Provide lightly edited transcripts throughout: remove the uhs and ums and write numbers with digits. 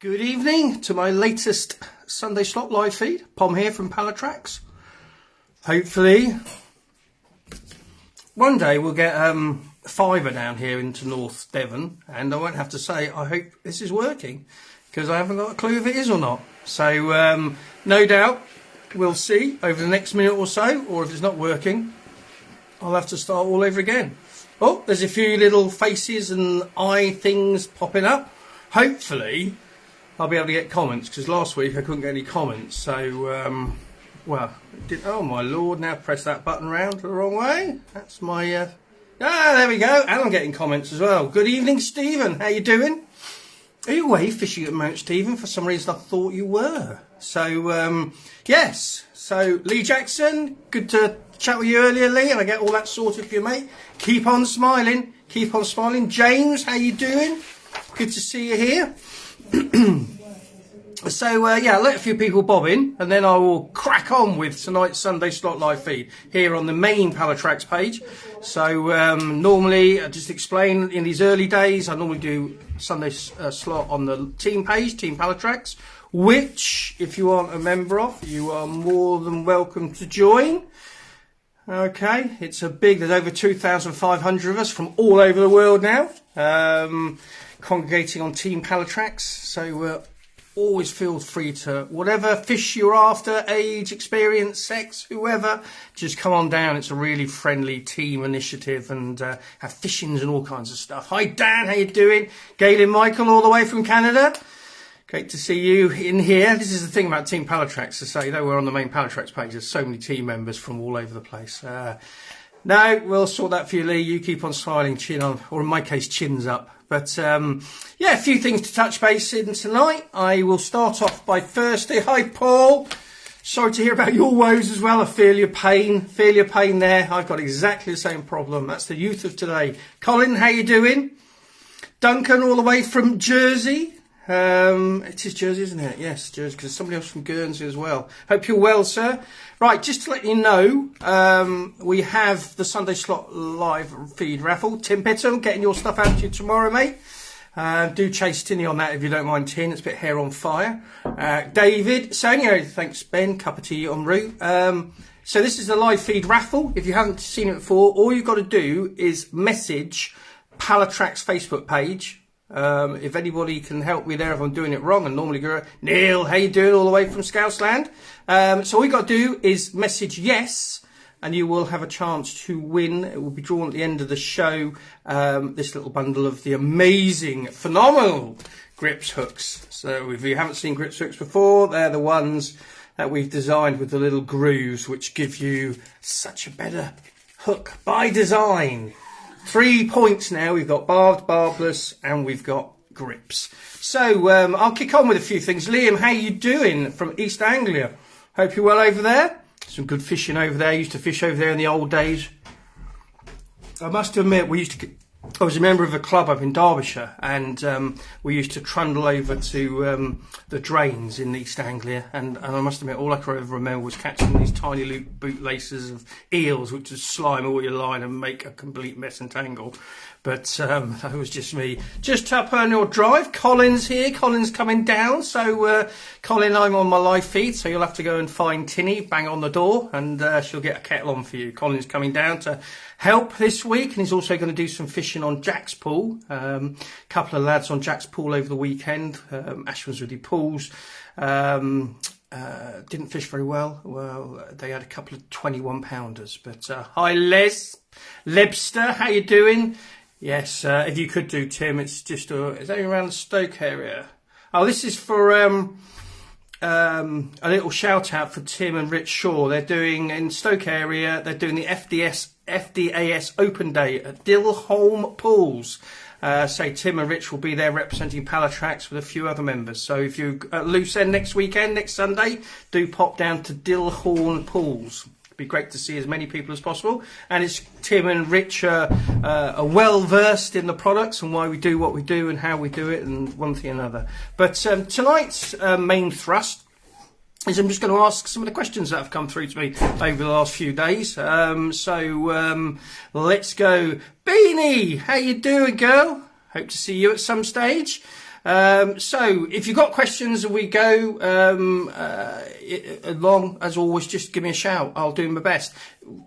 Good evening to my latest Sunday slot live feed. Pom here from Pallatrax. Hopefully, one day we'll get fibre down here into North Devon, and I won't have to say I hope this is working, because I haven't got a clue if it is or not. So no doubt we'll see over the next minute or so, or if it's not working, I'll have to start all over again. Oh, there's a few little faces and eye things popping up. Hopefully I'll be able to get comments, because last week I couldn't get any comments. So, oh my lord, now press that button round the wrong way. That's my, there we go. And I'm getting comments as well. Good evening, Stephen. How you doing? Are you away fishing at the moment, Stephen? For some reason I thought you were. So, yes. So, Lee Jackson, good to chat with you earlier, Lee, and I get all that sorted for you, mate. Keep on smiling. Keep on smiling. James, how you doing? Good to see you here. So, I'll let a few people bob in, and then I will crack on with tonight's Sunday slot live feed here on the main Pallatrax page. So, normally, I just explain, in these early days, I normally do Sunday slot on the team page, Team Pallatrax, which, if you aren't a member of, you are more than welcome to join. Okay, there's over 2,500 of us from all over the world now, congregating on Team Pallatrax. So, always feel free to, whatever fish you're after, age, experience, sex, whoever, just come on down. It's a really friendly team initiative, and have fishings and all kinds of stuff. Hi Dan, how you doing? Galen Michael all the way from Canada. Great to see you in here. This is the thing about Team Pallatrax, to say, though we're on the main Pallatrax page, there's so many team members from all over the place. No, we'll sort that for you, Lee. You keep on smiling, chin on, or in my case, chins up. But, a few things to touch base in tonight. I will start off by firstly, hi, Paul. Sorry to hear about your woes as well. I feel your pain. Feel your pain there. I've got exactly the same problem. That's the youth of today. Colin, how you doing? Duncan, all the way from Jersey. It is Jersey, isn't it? Yes, Jersey, because somebody else from Guernsey as well. Hope you're well, sir. Right, just to let you know, we have the Sunday slot live feed raffle. Tim Pitton, getting your stuff out to you tomorrow, mate. Do chase Tinny on that if you don't mind, Tin. It's a bit hair on fire. David, Sonio, thanks, Ben. Cup of tea en route. So this is a live feed raffle. If you haven't seen it before, all you've got to do is message Pallatrax Facebook page. If anybody can help me there if I'm doing it wrong, and normally go, Neil, how you doing all the way from Scousland? So all you got to do is message yes, and you will have a chance to win. It will be drawn at the end of the show, this little bundle of the amazing, phenomenal grips hooks. So if you haven't seen grips hooks before, they're the ones that we've designed with the little grooves, which give you such a better hook by design. 3 points now. We've got barbed, barbless, and we've got grips. So I'll kick on with a few things. Liam, how you doing from East Anglia? Hope you're well over there. Some good fishing over there. I used to fish over there in the old days. I must admit, I was a member of a club up in Derbyshire, and we used to trundle over to the drains in East Anglia, and I must admit, all I could ever remember was catching these tiny bootlaces of eels, which would slime all your line and make a complete mess and tangle. But that was just me. Just up on your drive, Colin's here. Colin's coming down. So, Colin, I'm on my live feed, so you'll have to go and find Tinny, bang on the door, and she'll get a kettle on for you. Colin's coming down to help this week, and he's also going to do some fishing on Jack's pool. Couple of lads on Jack's pool over the weekend. Ashmansworthy pools. Didn't fish very well. Well, they had a couple of 21-pounders. But hi, Lebster, how you doing? Yes, if you could do, Tim, it's just it's only around the Stoke area. Oh, this is for a little shout out for Tim and Rich Shaw. They're doing in Stoke area. They're doing the FDAS Open Day at Dillholm Pools. So Tim and Rich will be there representing Pallatrax with a few other members. So if you're at Loose End next Sunday, do pop down to Dillholm Pools. It'd be great to see as many people as possible. And it's Tim and Rich are well versed in the products and why we do what we do and how we do it and one thing and another. But tonight's main thrust is I'm just going to ask some of the questions that have come through to me over the last few days. Let's go. Beanie, how you doing, girl? Hope to see you at some stage. So if you've got questions as we go along, as always, just give me a shout. I'll do my best.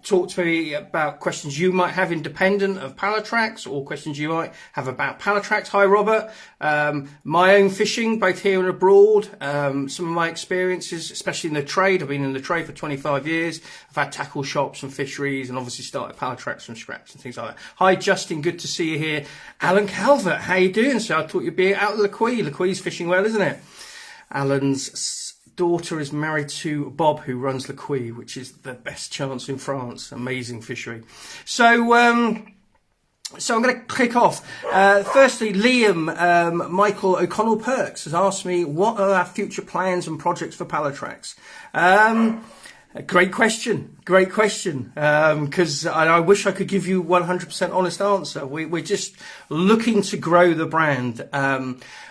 Talk to me about questions you might have independent of Pallatrax, or questions you might have about Pallatrax. Hi, Robert. My own fishing, both here and abroad. Some of my experiences, especially in the trade. I've been in the trade for 25 years. I've had tackle shops and fisheries, and obviously started Pallatrax from scratch and things like that. Hi, Justin. Good to see you here. Alan Calvert, how you doing? So I thought you'd be out of Lequy. Lequy's fishing well, isn't it? Alan's daughter is married to Bob, who runs Lequy, which is the best chance in France. Amazing fishery. So I'm going to kick off. Firstly, Liam Michael O'Connell Perks has asked me, what are our future plans and projects for Pallatrax? Great question. Because I wish I could give you 100% honest answer. We're just looking to grow the brand.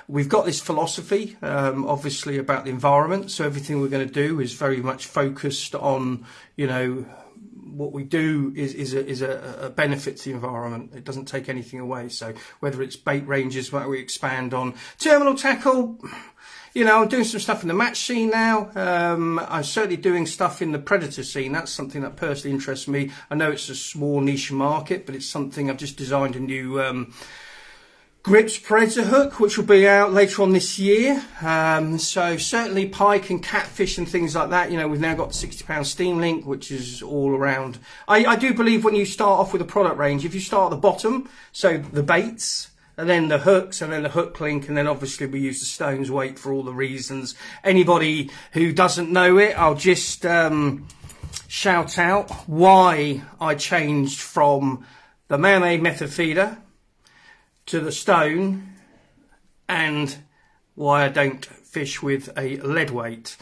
We've got this philosophy, obviously, about the environment. So everything we're going to do is very much focused on, what we do is a benefit to the environment. It doesn't take anything away. So whether it's bait ranges, where we expand on terminal tackle, I'm doing some stuff in the match scene now. I'm certainly doing stuff in the predator scene. That's something that personally interests me. I know it's a small niche market, but it's something. I've just designed a new grips predator hook, which will be out later on this year. So certainly pike and catfish and things like that. We've now got the £60 Steam Link, which is all around. I do believe when you start off with a product range, if you start at the bottom, so the baits, and then the hooks, and then the hook link, and then obviously we use the stone's weight for all the reasons. Anybody who doesn't know it, I'll just shout out why I changed from the man-made method feeder to the stone, and why I don't fish with a lead weight.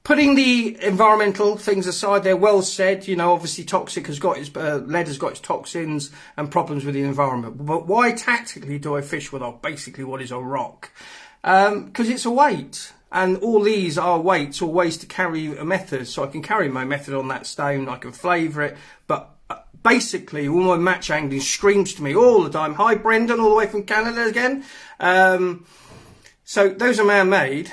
Putting the environmental things aside, they're well said. Obviously toxic has got its lead has got its toxins and problems with the environment. But why tactically do I fish with basically what is a rock? Because it's a weight, and all these are weights or ways to carry a method. So I can carry my method on that stone, I can flavour it, but basically all my match angling screams to me all the time. Hi, Brendan, all the way from Canada again. So those are man-made,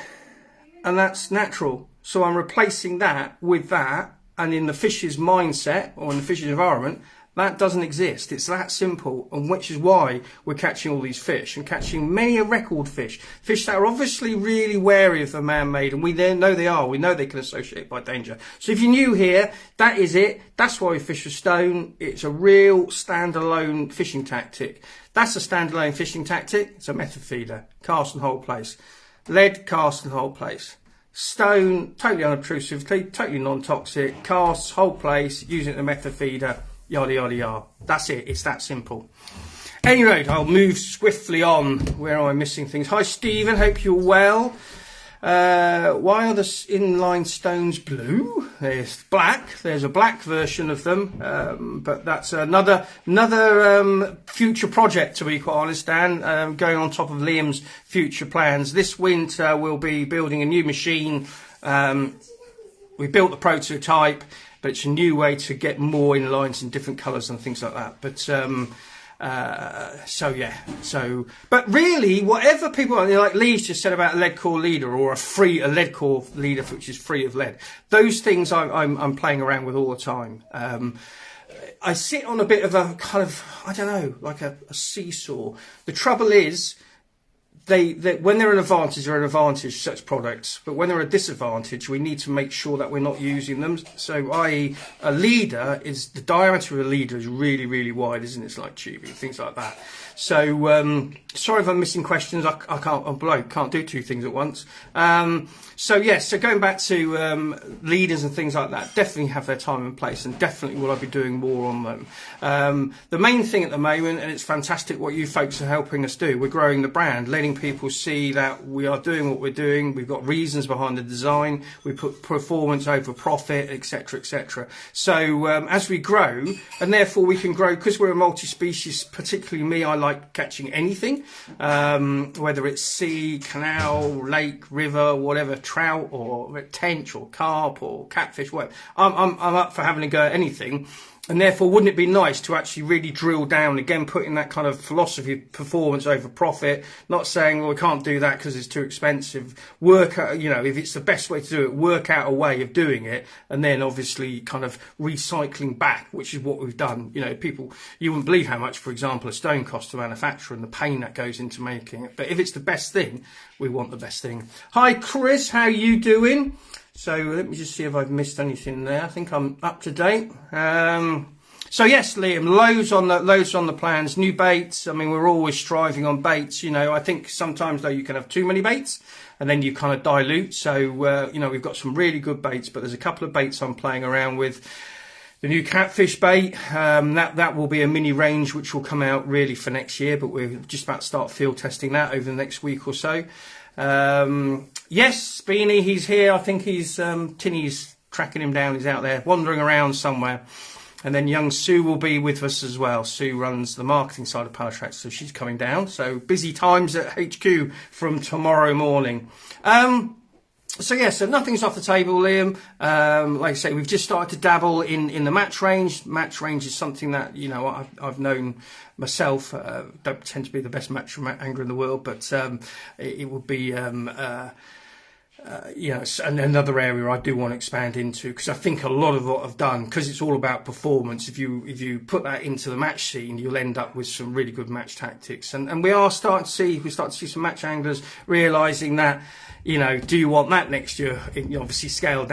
and that's natural. So I'm replacing that with that, and in the fish's mindset, or in the fish's environment, that doesn't exist. It's that simple, and which is why we're catching all these fish, and catching many a record fish that are obviously really wary of the man-made, and we know they are. We know they can associate by danger. So if you're new here, that is it. That's why we fish with stone. It's a real standalone fishing tactic. That's a standalone fishing tactic. It's a method feeder, cast and hold place. Lead, cast and hold place. Stone, totally unobtrusive, totally non-toxic. Casts, hold place, using the method feeder, yada yada yada. That's it. It's that simple. Anyway, I'll move swiftly on. Where am I missing things? Hi, Stephen. Hope you're well. Why are the inline stones blue? There's black. There's a black version of them, but that's another future project, to be quite honest, Dan. Going on top of Liam's future plans. This winter we'll be building a new machine. We built the prototype, but it's a new way to get more inlines in different colours and things like that. But but really, whatever people like Lee's just said about a lead core leader, or a lead core leader which is free of lead, those things I'm playing around with all the time. I sit on a bit of a kind of, I don't know, like a seesaw. The trouble is, they when they're an advantage, they're an advantage, such products. But when they're a disadvantage, we need to make sure that we're not using them. So, a leader is, the diameter of a leader is really, really wide, isn't it? It's like tubing, things like that. So, sorry if I'm missing questions. I'm bloke, can't do two things at once. So going back to leaders and things like that, definitely have their time and place, and definitely will I be doing more on them. The main thing at the moment, and it's fantastic what you folks are helping us do, we're growing the brand, letting people see that we are doing what we're doing. We've got reasons behind the design. We put performance over profit, etc., etc. So as we grow, and therefore we can grow, because we're a multi-species, particularly me, I like catching anything, whether it's sea, canal, lake, river, whatever, trout or tench or carp or catfish, whatever. I'm up for having a go at anything. And therefore, wouldn't it be nice to actually really drill down, again, putting that kind of philosophy of performance over profit, not saying, well, we can't do that because it's too expensive. Work out, you know, if it's the best way to do it, work out a way of doing it, and then obviously kind of recycling back, which is what we've done. You know, people, you wouldn't believe how much, for example, a stone costs to manufacture and the pain that goes into making it. But if it's the best thing, we want the best thing. Hi, Chris, how you doing? So let me just see if I've missed anything there. I think I'm up to date. So yes, Liam, loads on the plans, new baits. I mean, we're always striving on baits. You know, I think sometimes though you can have too many baits and then you kind of dilute. So, you know, we've got some really good baits, but there's a couple of baits I'm playing around with. The new catfish bait, that will be a mini range which will come out really for next year, but we're just about to start field testing that over the next week or so. Yes, Beanie, he's here. I think he's Tinny's tracking him down. He's out there wandering around somewhere. And then young Sue will be with us as well. Sue runs the marketing side of Pallatrax, so she's coming down. So busy times at HQ from tomorrow morning. So yeah, so nothing's off the table, Liam. Like I say, we've just started to dabble in the match range. Match range is something that, you know, I've known myself. Don't pretend to be the best match angler in the world, but it would be you know, and another area I do want to expand into, because I think a lot of what I've done, because it's all about performance, if you put that into the match scene, you'll end up with some really good match tactics. And we start to see some match anglers realising that, you know, do you want that next year? Obviously, a scale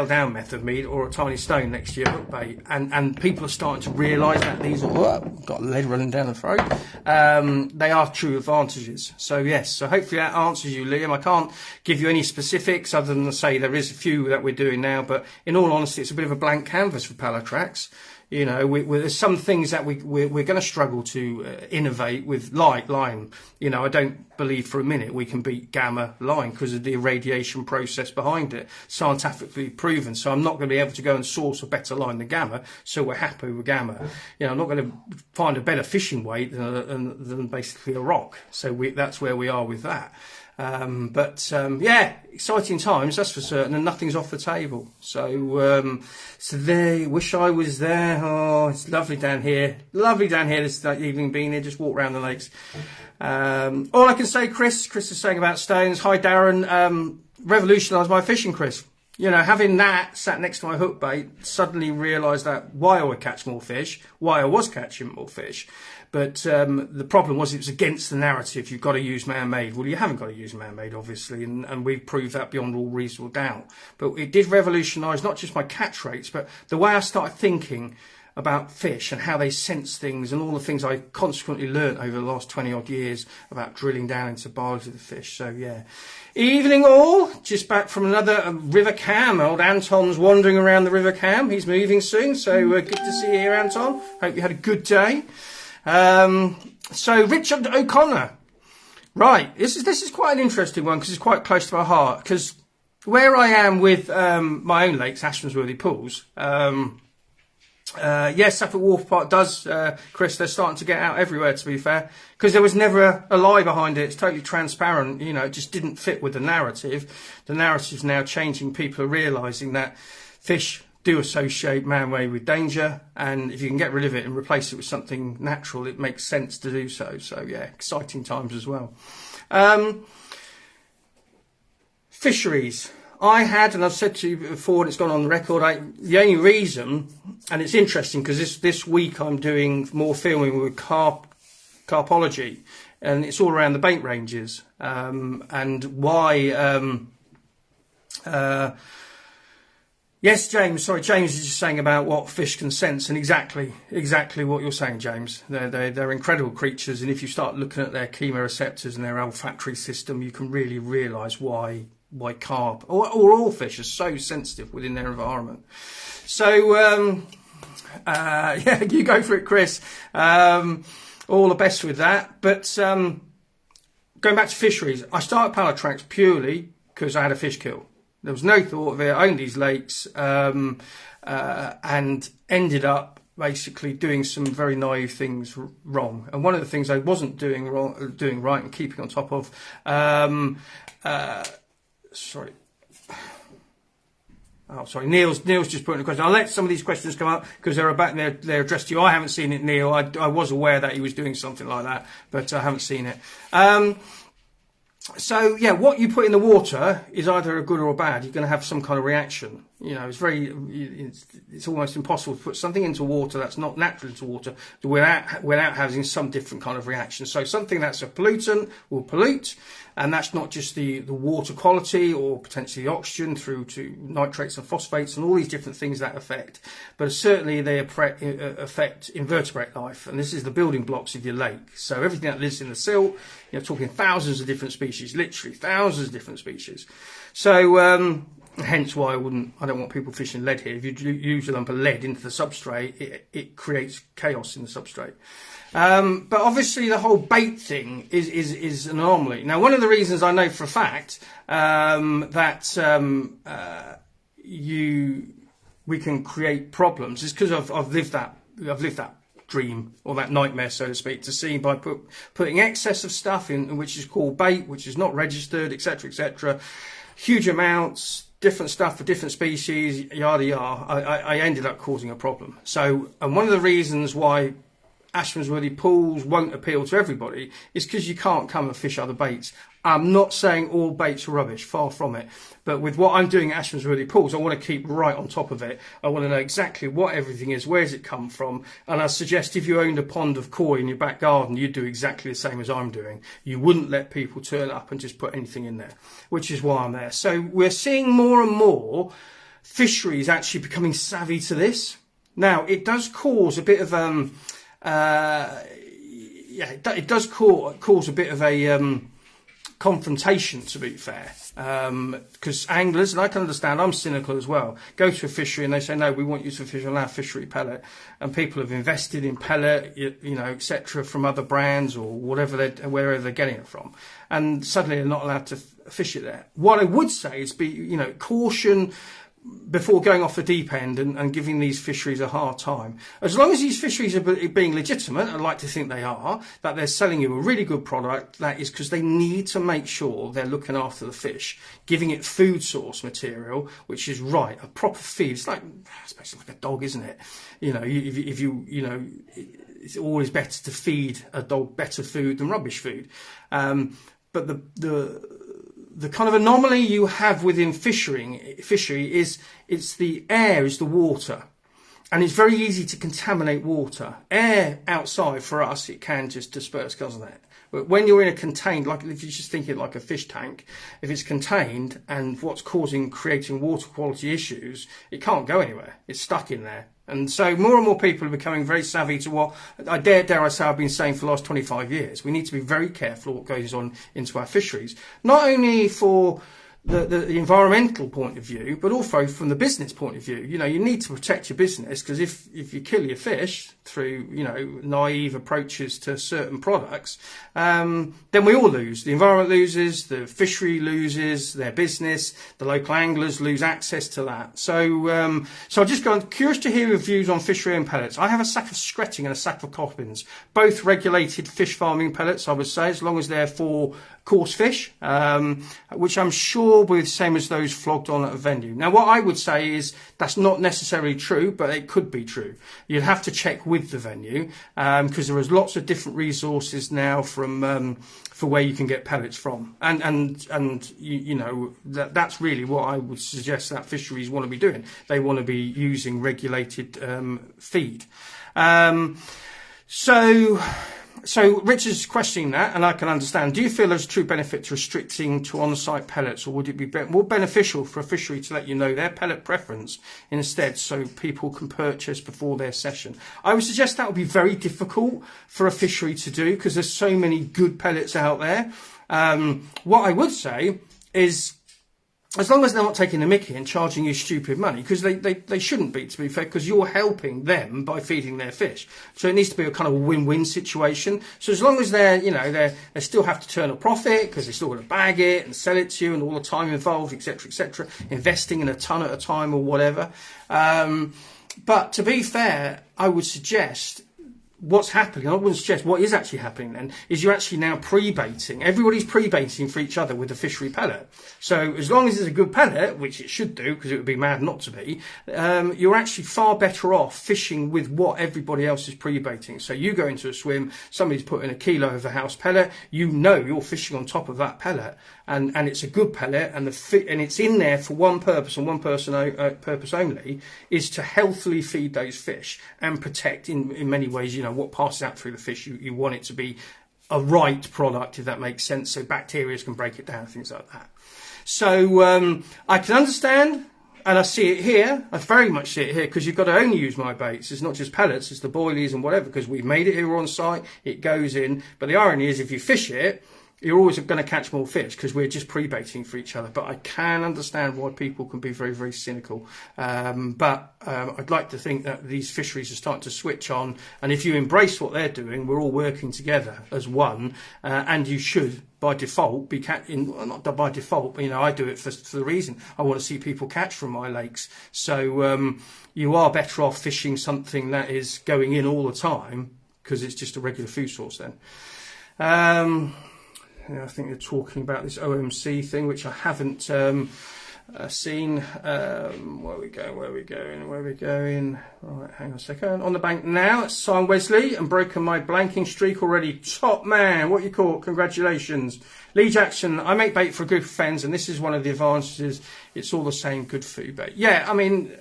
down method meat, or a tiny stone next year hook bait. And people are starting to realise that these are, got lead running down the throat. They are true advantages. So yes, so hopefully that answers you, Liam. I can't give you any specifics other than to say there is a few that we're doing now, but in all honesty, it's a bit of a blank canvas for Pallatrax. You know, there's some things that we're going to struggle to innovate with, like line. You know, I don't believe for a minute we can beat gamma line because of the irradiation process behind it, scientifically proven. So I'm not going to be able to go and source a better line than gamma, so we're happy with gamma. You know, I'm not going to find a better fishing weight than basically a rock. So that's where we are with that. Yeah, exciting times, that's for certain, and nothing's off the table. So there, wish I was there. Oh, it's lovely down here. Lovely down here this evening, being here, just walk around the lakes. All I can say, Chris is saying about stones. Hi, Darren. Revolutionised my fishing, Chris. You know, having that sat next to my hook bait, suddenly realised that why I would catch more fish, why I was catching more fish. But the problem was it was against the narrative. You've got to use man-made. Well, you haven't got to use man-made, obviously, and we've proved that beyond all reasonable doubt. But it did revolutionise not just my catch rates, but the way I started thinking about fish and how they sense things, and all the things I consequently learnt over the last 20-odd years about drilling down into biology of the fish. So, yeah. Evening all, just back from another River Cam. Old Anton's wandering around the River Cam. He's moving soon, so good to see you here, Anton. Hope you had a good day. So Richard O'Connor, right, this is quite an interesting one because it's quite close to my heart, because where I am with my own lakes, Ashmansworthy Pools, yes, Suffolk Wharf Park does, Chris, they're starting to get out everywhere, to be fair, because there was never a lie behind it. It's totally transparent. You know, it just didn't fit with the narrative. The narrative's now changing. People are realising that fish do associate man-made with danger, and if you can get rid of it and replace it with something natural, it makes sense to do so. So yeah, exciting times as well. Fisheries. I had, and I've said to you before, and it's gone on the record, the only reason, and it's interesting because this week I'm doing more filming with carpology, and it's all around the bait ranges, and why. Yes, James. Sorry, James is just saying about what fish can sense, and exactly what you're saying, James. They're incredible creatures, and if you start looking at their chemoreceptors and their olfactory system, you can really realise why carp or all fish are so sensitive within their environment. So yeah, you go for it, Chris. All the best with that. But going back to fisheries, I started Pallatrax purely because I had a fish kill. There was no thought of it. I owned these lakes, and ended up basically doing some very naive things wrong. And one of the things I wasn't doing right and keeping on top of, sorry. Oh, sorry, Neil's just putting a question. I'll let some of these questions come up because they're addressed to you. I haven't seen it, Neil. I was aware that he was doing something like that, but I haven't seen it. So yeah, what you put in the water is either a good or a bad. You're going to have some kind of reaction. You know, it's almost impossible to put something into water that's not natural into water without having some different kind of reaction. So something that's a pollutant will pollute, and that's not just the water quality or potentially the oxygen through to nitrates and phosphates and all these different things that affect. But certainly they affect invertebrate life, and this is the building blocks of your lake. So everything that lives in the silt, you're talking thousands of different species, literally thousands of different species. So hence why I don't want people fishing lead here. If you use a lump of lead into the substrate, it creates chaos in the substrate. But obviously the whole bait thing is an anomaly. Now, one of the reasons I know for a fact that we can create problems is because I've lived that dream or that nightmare, so to speak, to see by putting excess of stuff in, which is called bait, which is not registered, etc., huge amounts, different stuff for different species, yada yada. I ended up causing a problem. So, and one of the reasons why Ashmansworthy pools won't appeal to everybody is because you can't come and fish other baits. I'm not saying all baits are rubbish, far from it. But with what I'm doing at Ashmansworthy pools, I want to keep right on top of it. I want to know exactly what everything is, where's it come from. And I suggest if you owned a pond of koi in your back garden, you'd do exactly the same as I'm doing. You wouldn't let people turn up and just put anything in there, which is why I'm there. So we're seeing more and more fisheries actually becoming savvy to this. Now, it does cause a bit of it does cause a bit of a confrontation, to be fair, because anglers, and I can understand, I'm cynical as well, go to a fishery and they say, no, we want you to fish on our fishery pellet, and people have invested in pellet, you know, etc., from other brands or wherever they're getting it from, and suddenly they're not allowed to fish it there. What I would say is caution before going off the deep end and giving these fisheries a hard time. As long as these fisheries are being legitimate, I'd like to think they are, that they're selling you a really good product, that is because they need to make sure they're looking after the fish, giving it food source material, which is right, a proper feed. It's like, I suppose it's like a dog, isn't it? You know, if it's always better to feed a dog better food than rubbish food. But the kind of anomaly you have within fishery is it's the air is the water, and it's very easy to contaminate water. Air outside for us, it can just disperse, doesn't it? But when you're in a contained, like if you just think it like a fish tank, if it's contained and what's creating water quality issues, it can't go anywhere. It's stuck in there. And so more and more people are becoming very savvy to what I dare I say I've been saying for the last 25 years. We need to be very careful what goes on into our fisheries, not only for the environmental point of view, but also from the business point of view. You know, you need to protect your business, because if you kill your fish through, naive approaches to certain products, then we all lose. The environment loses, the fishery loses their business, the local anglers lose access to that. So I'm curious to hear your views on fishery and pellets. I have a sack of Skretting and a sack of Coppins, both regulated fish farming pellets, I would say, as long as they're for coarse fish, which I'm sure will be the same as those flogged on at a venue. Now, what I would say is that's not necessarily true, but it could be true. You'd have to check with the venue, because there is lots of different resources now for where you can get pellets from, and that's really what I would suggest that fisheries want to be doing. They want to be using regulated feed. So Richard's questioning that, and I can understand. Do you feel there's a true benefit to restricting to on-site pellets, or would it be more beneficial for a fishery to let you know their pellet preference instead, so people can purchase before their session? I would suggest that would be very difficult for a fishery to do, because there's so many good pellets out there. What I would say is, as long as they're not taking the mickey and charging you stupid money, because they shouldn't be, to be fair, because you're helping them by feeding their fish. So it needs to be a kind of win-win situation. So as long as they still have to turn a profit, because they still got to bag it and sell it to you, and all the time involved, etc., investing in a ton at a time or whatever. But to be fair, I would suggest what's happening, I wouldn't suggest, what is actually happening then, is you're actually now pre-baiting. Everybody's pre-baiting for each other with the fishery pellet. So as long as it's a good pellet, which it should do, because it would be mad not to be, you're actually far better off fishing with what everybody else is pre-baiting. So you go into a swim, somebody's putting a kilo of a house pellet, you know you're fishing on top of that pellet, and it's a good pellet, and and it's in there for one purpose and one purpose only, is to healthily feed those fish and protect in many ways, you know, what passes out through the fish. You want it to be a right product, if that makes sense, so bacteria can break it down, things like that. So I can understand, and I see it here, I very much see it here, because you've got to only use my baits. It's not just pellets, it's the boilies and whatever, because we've made it here on site, it goes in. But the irony is, if you fish it, you're always going to catch more fish, because we're just pre-baiting for each other. But I can understand why people can be very, very cynical. But I'd like to think that these fisheries are starting to switch on. And if you embrace what they're doing, we're all working together as one. And you should, by default, be catching, well, not by default, but, you know, I do it for the reason I want to see people catch from my lakes. So you are better off fishing something that is going in all the time, because it's just a regular food source then. I think they're talking about this OMC thing, which I haven't seen. Where are we going? Right, hang on a second. On the bank now, it's Simon Wesley, and broken my blanking streak already. Top man, what you caught? Congratulations. Lee Jackson, I make bait for a group of friends, and this is one of the advantages. It's all the same good food bait. Yeah, I mean,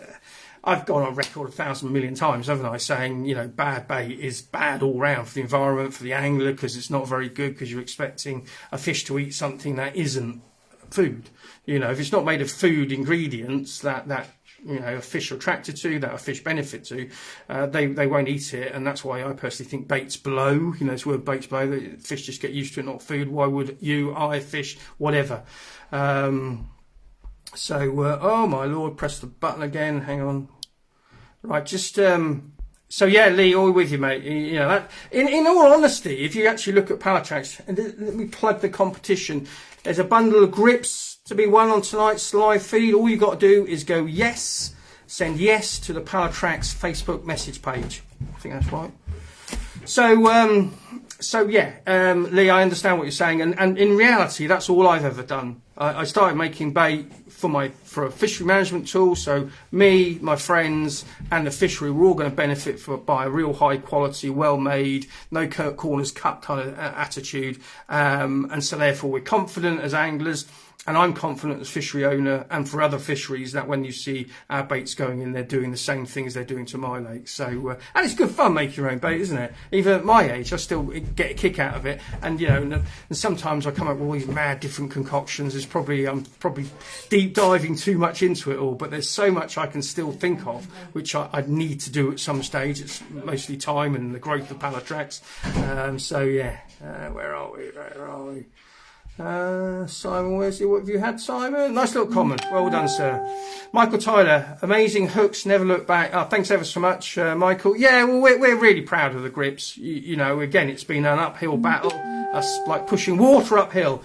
I've gone on record 1,000 million times, haven't I, saying, you know, bad bait is bad all round for the environment, for the angler, because it's not very good, because you're expecting a fish to eat something that isn't food. You know, if it's not made of food ingredients that you know, a fish are attracted to, that a fish benefit to, they won't eat it. And that's why I personally think baits blow. You know, this word baits blow, the fish just get used to it, not food. Why would you, I, fish, whatever? Oh my Lord, press the button again. Hang on. Right, just so yeah, Lee, all with you, mate. You know, that, in all honesty, if you actually look at Pallatrax, and let me plug the competition. There's a bundle of grips to be won on tonight's live feed. All you got to do is go yes, send yes to the Pallatrax Facebook message page. I think that's right. So yeah, Lee, I understand what you're saying, and in reality, that's all I've ever done. I started making bait for a fishery management tool, so me, my friends, and the fishery were all going to benefit by a real high quality, well made, no corners cut kind of attitude, and so therefore we're confident as anglers. And I'm confident as fishery owner and for other fisheries that when you see our baits going in, they're doing the same things they're doing to my lake. So, and it's good fun making your own bait, isn't it? Even at my age, I still get a kick out of it. And, you know, and sometimes I come up with all these mad different concoctions. I'm probably deep diving too much into it all, but there's so much I can still think of, which I'd need to do at some stage. It's mostly time and the growth of Pallatrax. So yeah, where are we? Simon Wesley, what have you had, Simon? Nice little comment. Well done, sir. Michael Tyler, amazing hooks, never look back. Oh, thanks ever so much, Michael. Yeah, well, we're really proud of the grips. You know, again, it's been an uphill battle. Us like pushing water uphill.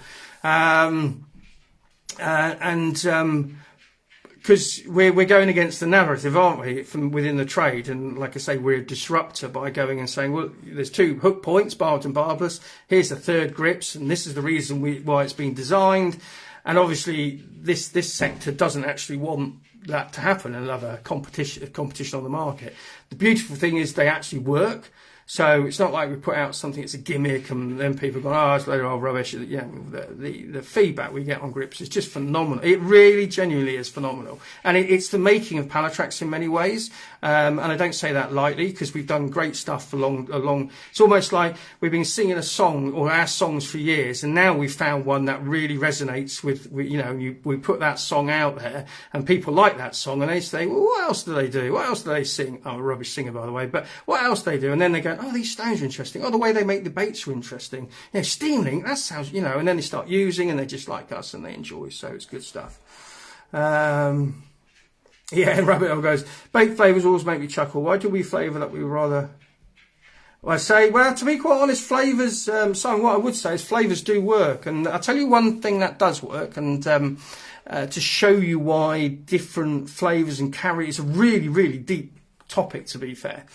Because we're going against the narrative, aren't we, from within the trade? And like I say, we're a disruptor by going and saying, well, there's two hook points, barbed and barbless. Here's the third grips, and this is the reason why it's been designed. And obviously, this sector doesn't actually want that to happen, another competition on the market. The beautiful thing is they actually work. So it's not like we put out something that's a gimmick and then people go, oh, it's a load of old rubbish. Yeah, the feedback we get on grips is just phenomenal. It really genuinely is phenomenal. And it's the making of Pallatrax in many ways. And I don't say that lightly because we've done great stuff for long. It's almost like we've been singing a song or our songs for years, and now we've found one that really resonates with you know, we put that song out there and people like that song and they say, well, what else do they do? What else do they sing? I'm a rubbish singer, by the way, but what else do they do? And then they go, oh, these stones are interesting. Oh, the way they make the baits are interesting. Yeah, steam link, that sounds, you know, and then they start using and they're just like us and they enjoy, so it's good stuff. Yeah, Rabbit Hole goes, bait flavours always make me chuckle. Why do we flavour that we rather... Well, I say, well, to be quite honest, flavours, Simon, what I would say is flavours do work. And I'll tell you one thing that does work, and to show you why different flavours and carry, it's a really, really deep topic, to be fair.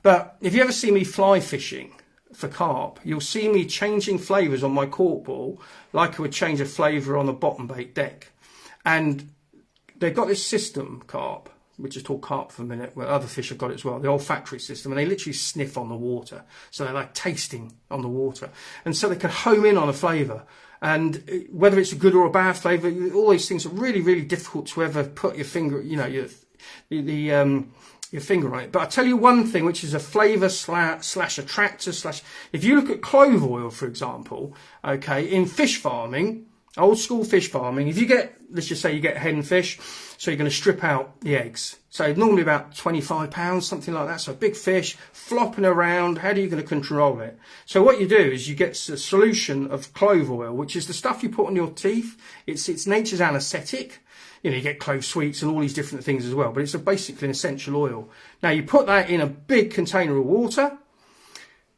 But if you ever see me fly fishing for carp, you'll see me changing flavours on my cork ball like I would change a flavour on a bottom bait deck. And they've got this system, carp, which is called carp for a minute, where other fish have got it as well, the olfactory system, and they literally sniff on the water. So they're like tasting on the water. And so they can home in on a flavour. And whether it's a good or a bad flavour, all these things are really, really difficult to ever put your finger, you know, your finger on it. But I'll tell you one thing, which is a flavour slash attractor slash... If you look at clove oil, for example, okay, in fish farming, old school fish farming, if you get, let's just say you get hen fish, so you're going to strip out the eggs. So normally about 25 pounds, something like that. So a big fish flopping around. How are you going to control it? So what you do is you get a solution of clove oil, which is the stuff you put on your teeth. It's nature's anaesthetic. You know, you get clove sweets and all these different things as well, but it's basically an essential oil. Now you put that in a big container of water,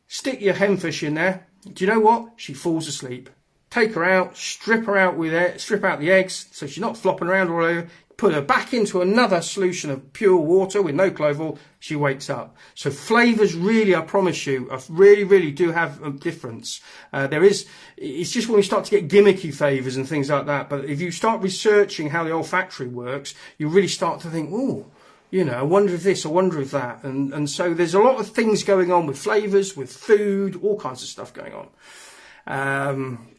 stick your hen fish in there. Do you know what? She falls asleep. Take her out, strip her out with it, strip out the eggs so she's not flopping around all over. Put her back into another solution of pure water with no clove oil, she wakes up. So flavours really, I promise you, really, really do have a difference. It's just when we start to get gimmicky flavours and things like that. But if you start researching how the olfactory works, you really start to think, oh, you know, I wonder if this, I wonder if that. And so there's a lot of things going on with flavours, with food, all kinds of stuff going on.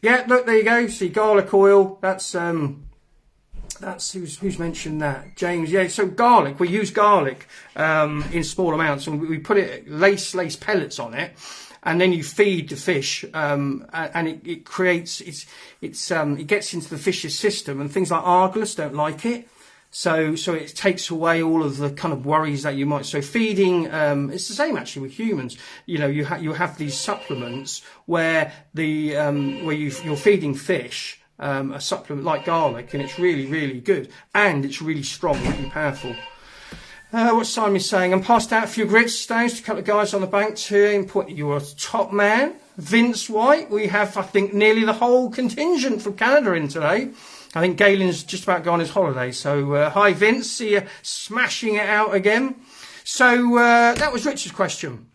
Yeah, look, there you go. See, garlic oil, that's who's mentioned that, James. Yeah, so garlic, we use garlic in small amounts, and we put it lace pellets on it, and then you feed the fish, and it creates it gets into the fish's system, and things like argillus don't like it. So it takes away all of the kind of worries that you might. So feeding, it's the same actually with humans. You know, you have these supplements where you're feeding fish a supplement like garlic, and it's really, really good, and it's really strong, really powerful. What Simon's saying, I'm passed out a few gritstones to a couple of guys on the bank too. You're a top man, Vince White. We have, I think, nearly the whole contingent from Canada in today. I think Galen's just about gone on his holiday. So, hi Vince, see you smashing it out again. So, that was Richard's question.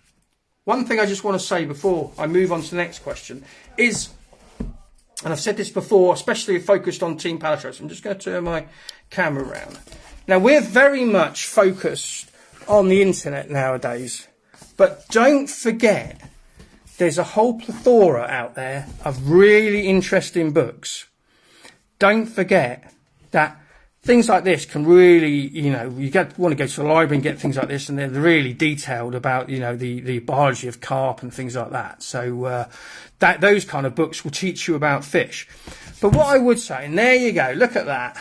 One thing I just want to say before I move on to the next question is, and I've said this before, especially focused on Team Pallatrax. I'm just going to turn my camera around. Now, we're very much focused on the internet nowadays, but don't forget there's a whole plethora out there of really interesting books. Don't forget that things like this can really, you know, want to go to the library and get things like this, and they're really detailed about, you know, the biology of carp and things like that. So those kind of books will teach you about fish. But what I would say, and there you go, look at that.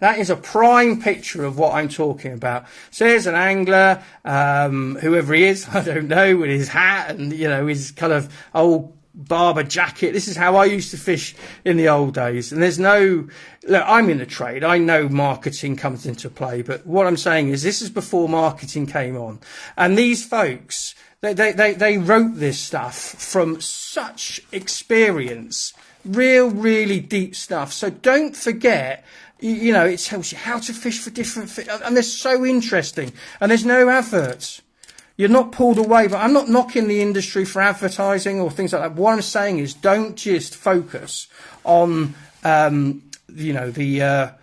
That is a prime picture of what I'm talking about. So there's an angler, whoever he is, I don't know, with his hat and, you know, his kind of old barber jacket. This is how I used to fish in the old days. And there's no, look, I'm in the trade. I know marketing comes into play, but what I'm saying is this is before marketing came on. And these folks, they wrote this stuff from such experience, really deep stuff. So don't forget, you know, it tells you how to fish for different fish, and they're so interesting. And there's no adverts. You're not pulled away, but I'm not knocking the industry for advertising or things like that. What I'm saying is don't just focus on, you know, the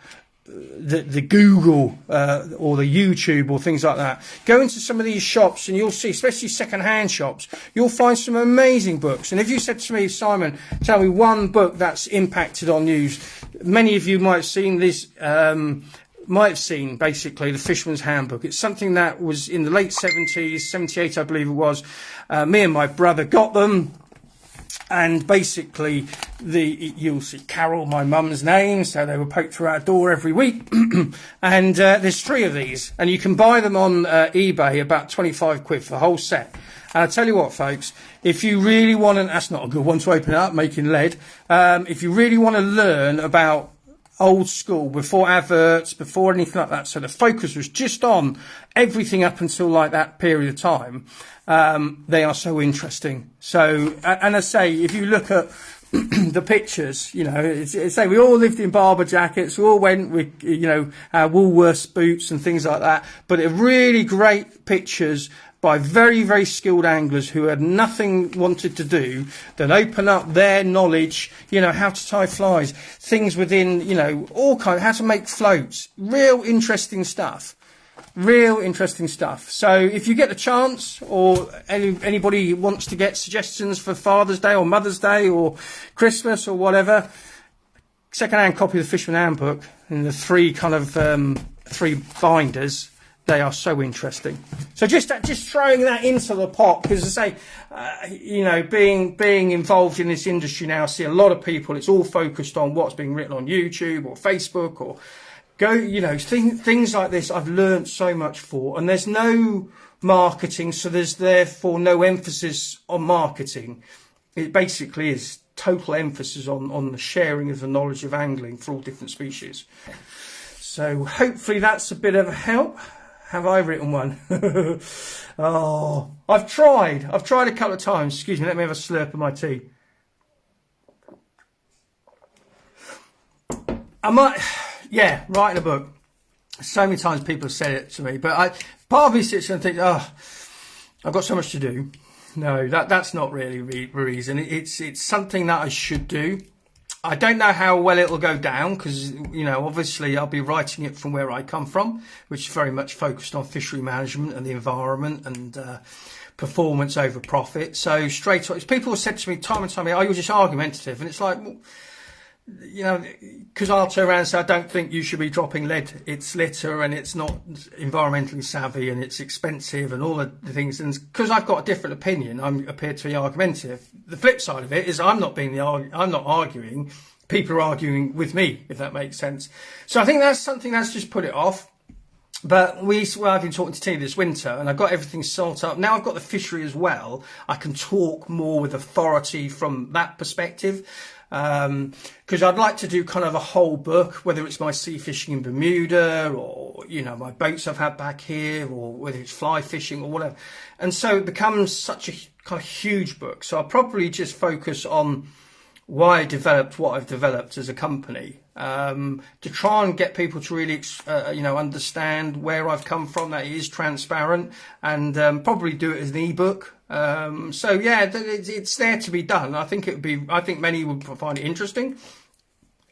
Google or the YouTube or things like that. Go into some of these shops and you'll see, especially second-hand shops, you'll find some amazing books. And if you said to me, Simon, tell me one book that's impacted on you, many of you might have seen this, might have seen basically the Fisherman's Handbook. It's something that was in the late 70s, 78 I believe it was. Me and my brother got them, and basically you'll see Carol, my mum's name, so they were poked through our door every week. And there's 3 of these, and you can buy them on eBay about 25 quid for the whole set. And I tell you what, folks, if you really want to, that's not a good one to open up, making lead. If you really want to learn about old school, before adverts, before anything like that, so the focus was just on everything up until like that period of time, they are so interesting. So, and I say, if you look at the pictures, it's say we all lived in Barber jackets, we all went with, our Woolworths boots and things like that, but they're really great pictures by very, very skilled anglers who had nothing wanted to do than open up their knowledge, how to tie flies, things within, all kinds, how to make floats, real interesting stuff. Real interesting stuff. So if you get the chance, or anybody wants to get suggestions for Father's Day or Mother's Day or Christmas or whatever, second-hand copy of the Fisherman Handbook and the three three binders, they are so interesting. So just throwing that into the pot, because I say, being involved in this industry now, I see a lot of people, it's all focused on what's being written on YouTube or Facebook or things like this. I've learned so much for, and there's no marketing, so there's therefore no emphasis on marketing. It basically is total emphasis on the sharing of the knowledge of angling for all different species. So hopefully that's a bit of a help. Have I written one? Oh, I've tried a couple of times. Excuse me, let me have a slurp of my tea. I might, writing a book. So many times people have said it to me, but part of me sits and thinks, I've got so much to do. No, that's not really the reason. It's something that I should do. I don't know how well it'll go down because, obviously I'll be writing it from where I come from, which is very much focused on fishery management and the environment and performance over profit. So straight away, people have said to me time and time again, you're just argumentative. And it's like, well, because I'll turn around and say, I don't think you should be dropping lead. It's litter and it's not environmentally savvy and it's expensive and all the things. And because I've got a different opinion, I appear to be argumentative. The flip side of it is I'm not arguing. People are arguing with me, if that makes sense. So I think that's something that's just put it off. But I've been talking to Tina this winter and I've got everything sorted up. Now I've got the fishery as well. I can talk more with authority from that perspective. Because I'd like to do kind of a whole book, whether it's my sea fishing in Bermuda or, my boats I've had back here, or whether it's fly fishing or whatever. And so it becomes such a kind of huge book. So I'll probably just focus on why I developed what I've developed as a company, to try and get people to really, understand where I've come from, that it is transparent, and probably do it as an ebook. It's there to be done. I think many would find it interesting.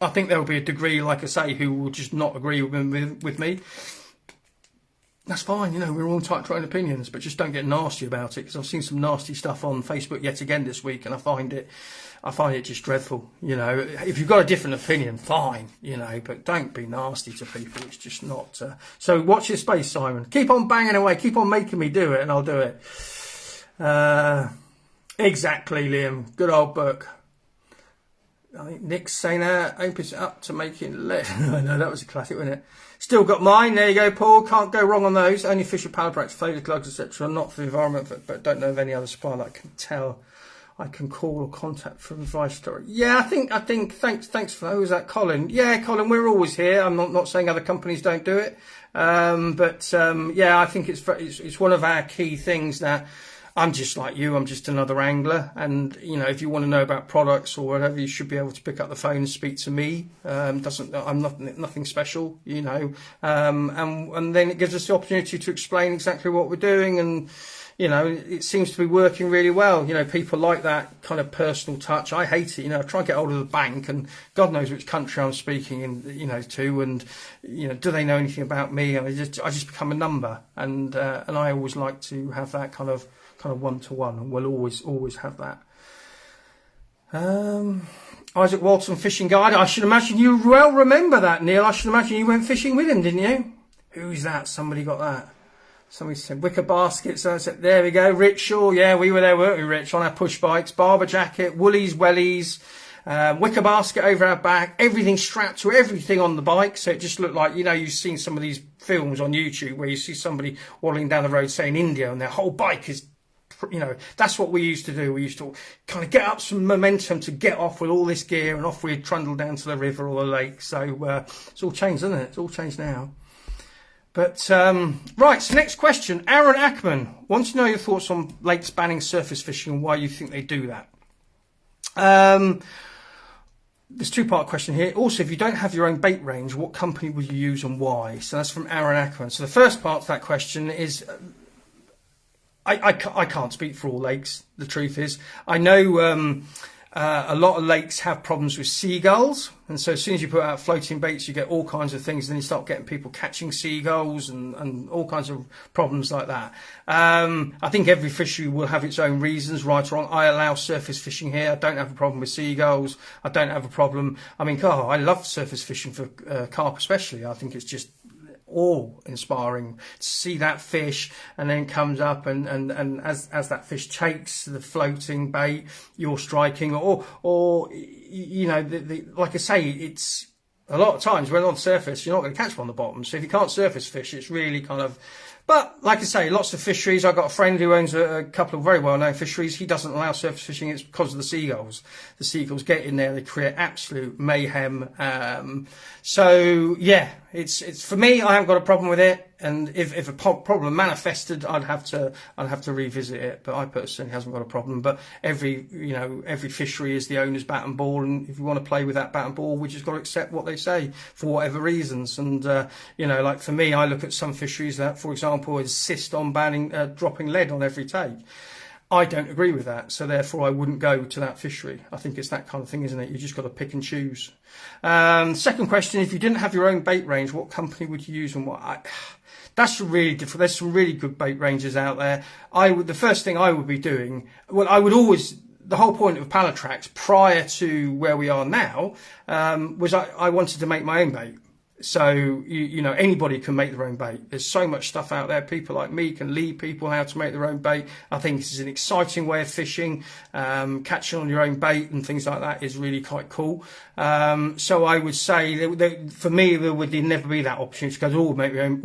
I think there will be a degree, like I say, who will just not agree with me. That's fine, we're all entitled to our own opinions, but just don't get nasty about it, because I've seen some nasty stuff on Facebook yet again this week, and I find it just dreadful. If you've got a different opinion, fine, but don't be nasty to people. It's just not. So watch your space, Simon. Keep on banging away. Keep on making me do it, and I'll do it. Exactly, Liam. Good old book. I think Nick's saying that opens up to making lead. I know, that was a classic, wasn't it? Still got mine. There you go, Paul. Can't go wrong on those. Only fish with Pallatrax, flavoured gloves, etc. Not for the environment, but don't know of any other supplier that I can tell. I can call or contact for advice story. Yeah, I think. Thanks for that. Who's that, Colin? Yeah, Colin. We're always here. I'm not saying other companies don't do it, I think it's one of our key things that. I'm just like you. I'm just another angler, and if you want to know about products or whatever, you should be able to pick up the phone and speak to me. I'm nothing special, and then it gives us the opportunity to explain exactly what we're doing, and it seems to be working really well. People like that kind of personal touch. I hate it. I try and get hold of the bank, and God knows which country I'm speaking in, to, and do they know anything about me? I just become a number, and I always like to have that kind of one-to-one, and we'll always have that. Isaac Walton, fishing guide. I should imagine you well remember that, Neil. I should imagine you went fishing with him, didn't you? Who's that? Somebody got that. Somebody said wicker baskets. So I said, there we go. Rich Shaw. Yeah, we were there, weren't we, Rich? On our push bikes, barber jacket, woolies, wellies, wicker basket over our back, everything strapped to everything on the bike. So it just looked like, you've seen some of these films on YouTube where you see somebody waddling down the road, say in India, and their whole bike is, that's what we used to do. We used to kind of get up some momentum to get off with all this gear, and off we'd trundle down to the river or the lake. So it's all changed, isn't it? It's all changed now. But, right, so next question. Aaron Ackman wants to know your thoughts on lakes banning surface fishing and why you think they do that. There's two-part question here. Also, if you don't have your own bait range, what company would you use and why? So that's from Aaron Ackerman. So the first part of that question is, I can't speak for all lakes. The truth is, I know a lot of lakes have problems with seagulls, and so as soon as you put out floating baits, you get all kinds of things. Then you start getting people catching seagulls and all kinds of problems like that. I think every fishery will have its own reasons, right or wrong. I allow surface fishing here. I don't have a problem with seagulls. I don't have a problem. I mean, I love surface fishing for carp especially. I think it's just awe-inspiring to see that fish, and then comes up and as that fish takes the floating bait, you're striking, or you know, like I say, it's a lot of times when on the surface you're not going to catch one on the bottom. So if you can't surface fish, it's really kind of. But like I say, lots of fisheries. I've got a friend who owns a couple of very well-known fisheries. He doesn't allow surface fishing. It's because of the seagulls. The seagulls get in there, they create absolute mayhem. So yeah, it's for me. I haven't got a problem with it. And if a problem manifested, I'd have to revisit it. But I personally hasn't got a problem. But every fishery is the owner's bat and ball, and if you want to play with that bat and ball, we just got to accept what they say for whatever reasons. And like for me, I look at some fisheries that, for example, insist on banning dropping lead on every take. I don't agree with that, so therefore I wouldn't go to that fishery. I think it's that kind of thing, isn't it? You just got to pick and choose. Second question: if you didn't have your own bait range, what company would you use and what? That's really different. There's some really good bait ranges out there. The first thing I would be doing, the whole point of Pallatrax prior to where we are now, was I wanted to make my own bait. So, anybody can make their own bait. There's so much stuff out there. People like me can lead people how to make their own bait. I think this is an exciting way of fishing. Catching on your own bait and things like that is really quite cool. So I would say that for me, there would never be that opportunity because I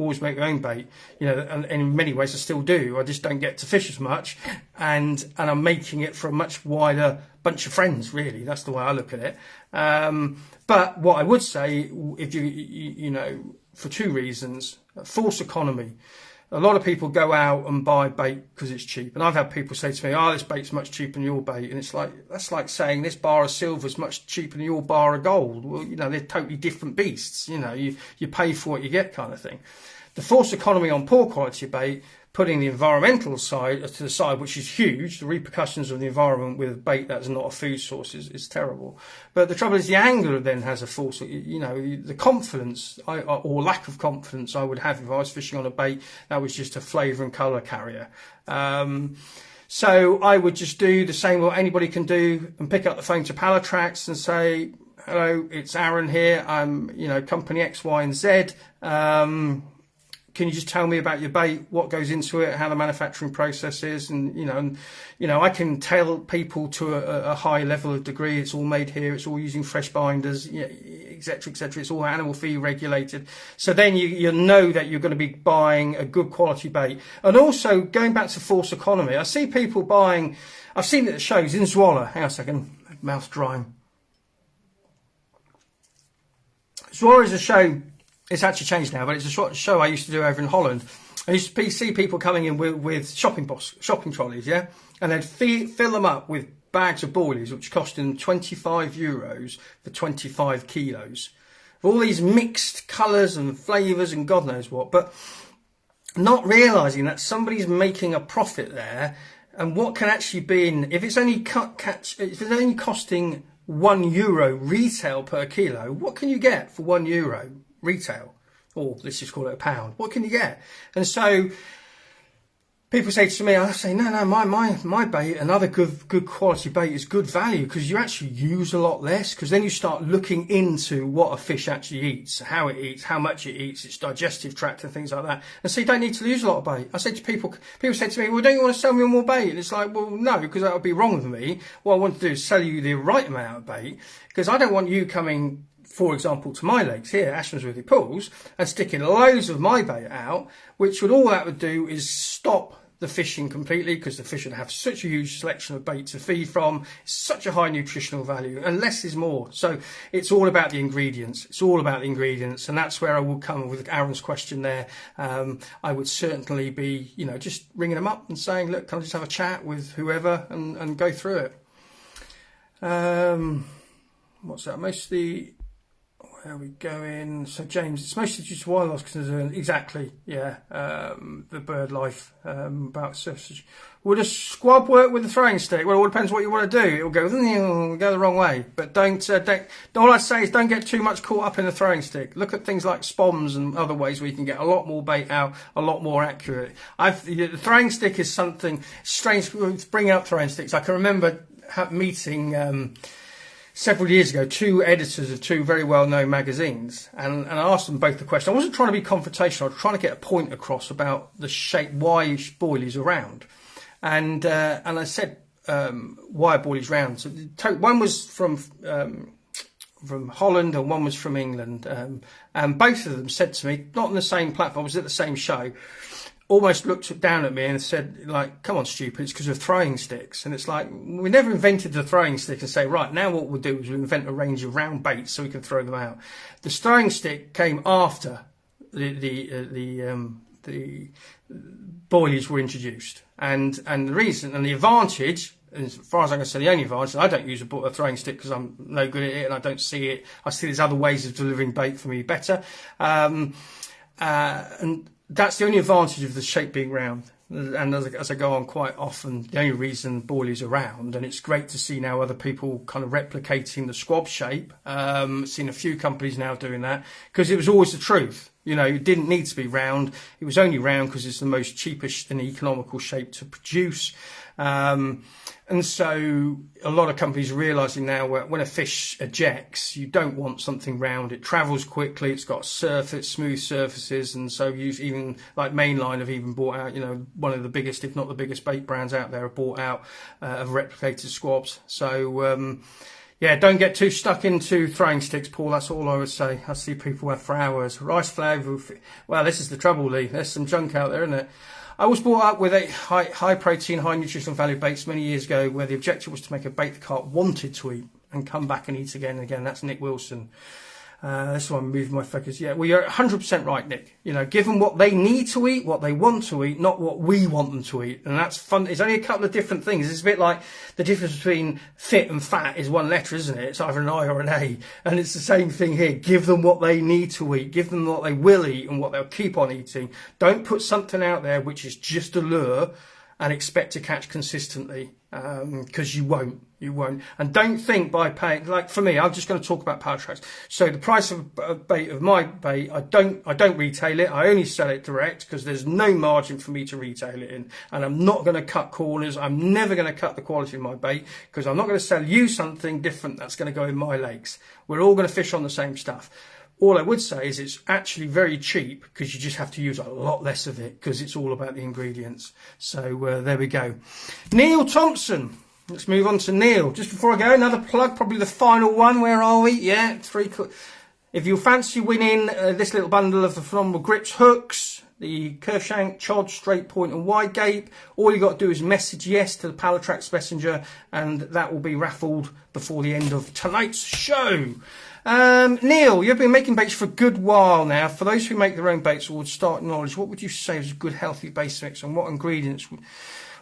always make my own bait. And in many ways I still do. I just don't get to fish as much. And I'm making it for a much wider bunch of friends, really. That's the way I look at it. But what I would say, if for two reasons: false economy. A lot of people go out and buy bait because it's cheap, and I've had people say to me, "Oh, this bait's much cheaper than your bait," and that's like saying this bar of silver is much cheaper than your bar of gold. Well, they're totally different beasts. You pay for what you get, kind of thing. The false economy on poor quality bait, putting the environmental side to the side, which is huge. The repercussions of the environment with bait that's not a food source is terrible. But the trouble is the angler then has a false, the confidence or lack of confidence I would have if I was fishing on a bait that was just a flavour and colour carrier. So I would just do the same what anybody can do and pick up the phone to Pallatrax and say, "Hello, it's Aaron here. I'm, company X, Y, and Z. Can you just tell me about your bait, what goes into it, how the manufacturing process is?" And I can tell people to a high level of degree, it's all made here, it's all using fresh binders, et cetera, et cetera. It's all animal feed regulated. So then you know that you're going to be buying a good quality bait. And also, going back to false economy, I see people buying, I've seen it at shows in Zwolle. Hang on a second, mouth's drying. Zwolle is a show. It's actually changed now, but it's a show I used to do over in Holland. I used to see people coming in with shopping trolleys, yeah? And they'd fill them up with bags of boilies, which cost them €25 for 25 kilos. With all these mixed colours and flavours and God knows what, but not realising that somebody's making a profit there, and what can actually be if it's only costing €1 retail per kilo, what can you get for €1 retail? Or let's just call it £1. What can you get? And so people say to me, I say, no, my bait, another good quality bait is good value because you actually use a lot less, because then you start looking into what a fish actually eats, how it eats, how much it eats, its digestive tract and things like that. And so you don't need to use a lot of bait. I say to people say to me, "Well, don't you want to sell me more bait?" And it's like, well, no, because that would be wrong with me. What I want to do is sell you the right amount of bait, because I don't want you coming, for example, to my lakes here, Ashmansworthy Pools, and sticking loads of my bait out, which all that would do is stop the fishing completely, because the fish would have such a huge selection of bait to feed from, such a high nutritional value, and less is more. So it's all about the ingredients. It's all about the ingredients, and that's where I will come with Aaron's question there. I would certainly be, just ringing them up and saying, "Look, can I just have a chat with whoever and go through it?" what's that? Mostly, where are we going? So James, it's mostly just wildlife concern. Exactly, yeah. The bird life, about sausage. Would a squab work with a throwing stick? Well, it all depends what you want to do. It'll go the wrong way. But don't. All I say is don't get too much caught up in the throwing stick. Look at things like spoms and other ways where you can get a lot more bait out, a lot more accurate. The throwing stick is something strange to bring up throwing sticks. I can remember meeting. Several years ago, two editors of two very well-known magazines, and I asked them both the question. I wasn't trying to be confrontational. I was trying to get a point across about the shape, why boilies are round, and I said why are boilies round. So one was from Holland and one was from England, and both of them said to me, not on the same platform, I was at the same show, almost looked down at me and said, like, come on, stupid, it's because of throwing sticks. And it's like, we never invented the throwing stick and say, right, now what we'll do is we'll invent a range of round baits so we can throw them out. The throwing stick came after the boilies were introduced. And the reason and the advantage, as far as I can say, the only advantage, I don't use a throwing stick because I'm no good at it and I don't see it. I see there's other ways of delivering bait for me better. And that's the only advantage of the shape being round. And as I go on quite often, the only reason boilies are round, and it's great to see now other people kind of replicating the squab shape. Seen a few companies now doing that, because it was always the truth. You know, it didn't need to be round. It was only round because it's the most cheapest and economical shape to produce. And so a lot of companies are realising now when a fish ejects, you don't want something round. It travels quickly. It's got smooth surfaces. And so even like Mainline have even bought out, you know, one of the biggest, if not the biggest bait brands out there have bought out of replicated squabs. So, yeah, don't get too stuck into throwing sticks, Paul. That's all I would say. I see people have for hours. Rice flavour. Well, this is the trouble, Lee. There's some junk out there, isn't it? I was brought up with a high protein, high nutritional value baits many years ago, where the objective was to make a bait the carp wanted to eat and come back and eat again and again. That's Nick Wilson. That's why I'm moving my focus. Yeah, well, you're 100% right, Nick. You know, give them what they need to eat, what they want to eat, not what we want them to eat. And that's fun. It's only a couple of different things. It's a bit like the difference between fit and fat is one letter, isn't it? It's either an I or an A. And it's the same thing here. Give them what they need to eat. Give them what they will eat and what they'll keep on eating. Don't put something out there which is just a lure and expect to catch consistently, because you won't. You won't. And don't think by paying, like for me, I'm just going to talk about Pallatrax. So the price of my bait, I don't retail it. I only sell it direct because there's no margin for me to retail it in. And I'm not going to cut corners. I'm never going to cut the quality of my bait because I'm not going to sell you something different that's going to go in my lakes. We're all going to fish on the same stuff. All I would say is it's actually very cheap because you just have to use a lot less of it because it's all about the ingredients. So there we go. Neil Thompson. Let's move on to Neil. Just before I go, another plug, probably the final one. Where are we? Yeah, if you fancy winning this little bundle of the phenomenal grips hooks, the curve shank, chod, straight point and wide gape, all you got to do is message yes to the Pallatrax messenger and that will be raffled before the end of tonight's show. Neil, you've been making baits for a good while now. For those who make their own baits or would start knowledge, what would you say is a good healthy base mix and what ingredients would...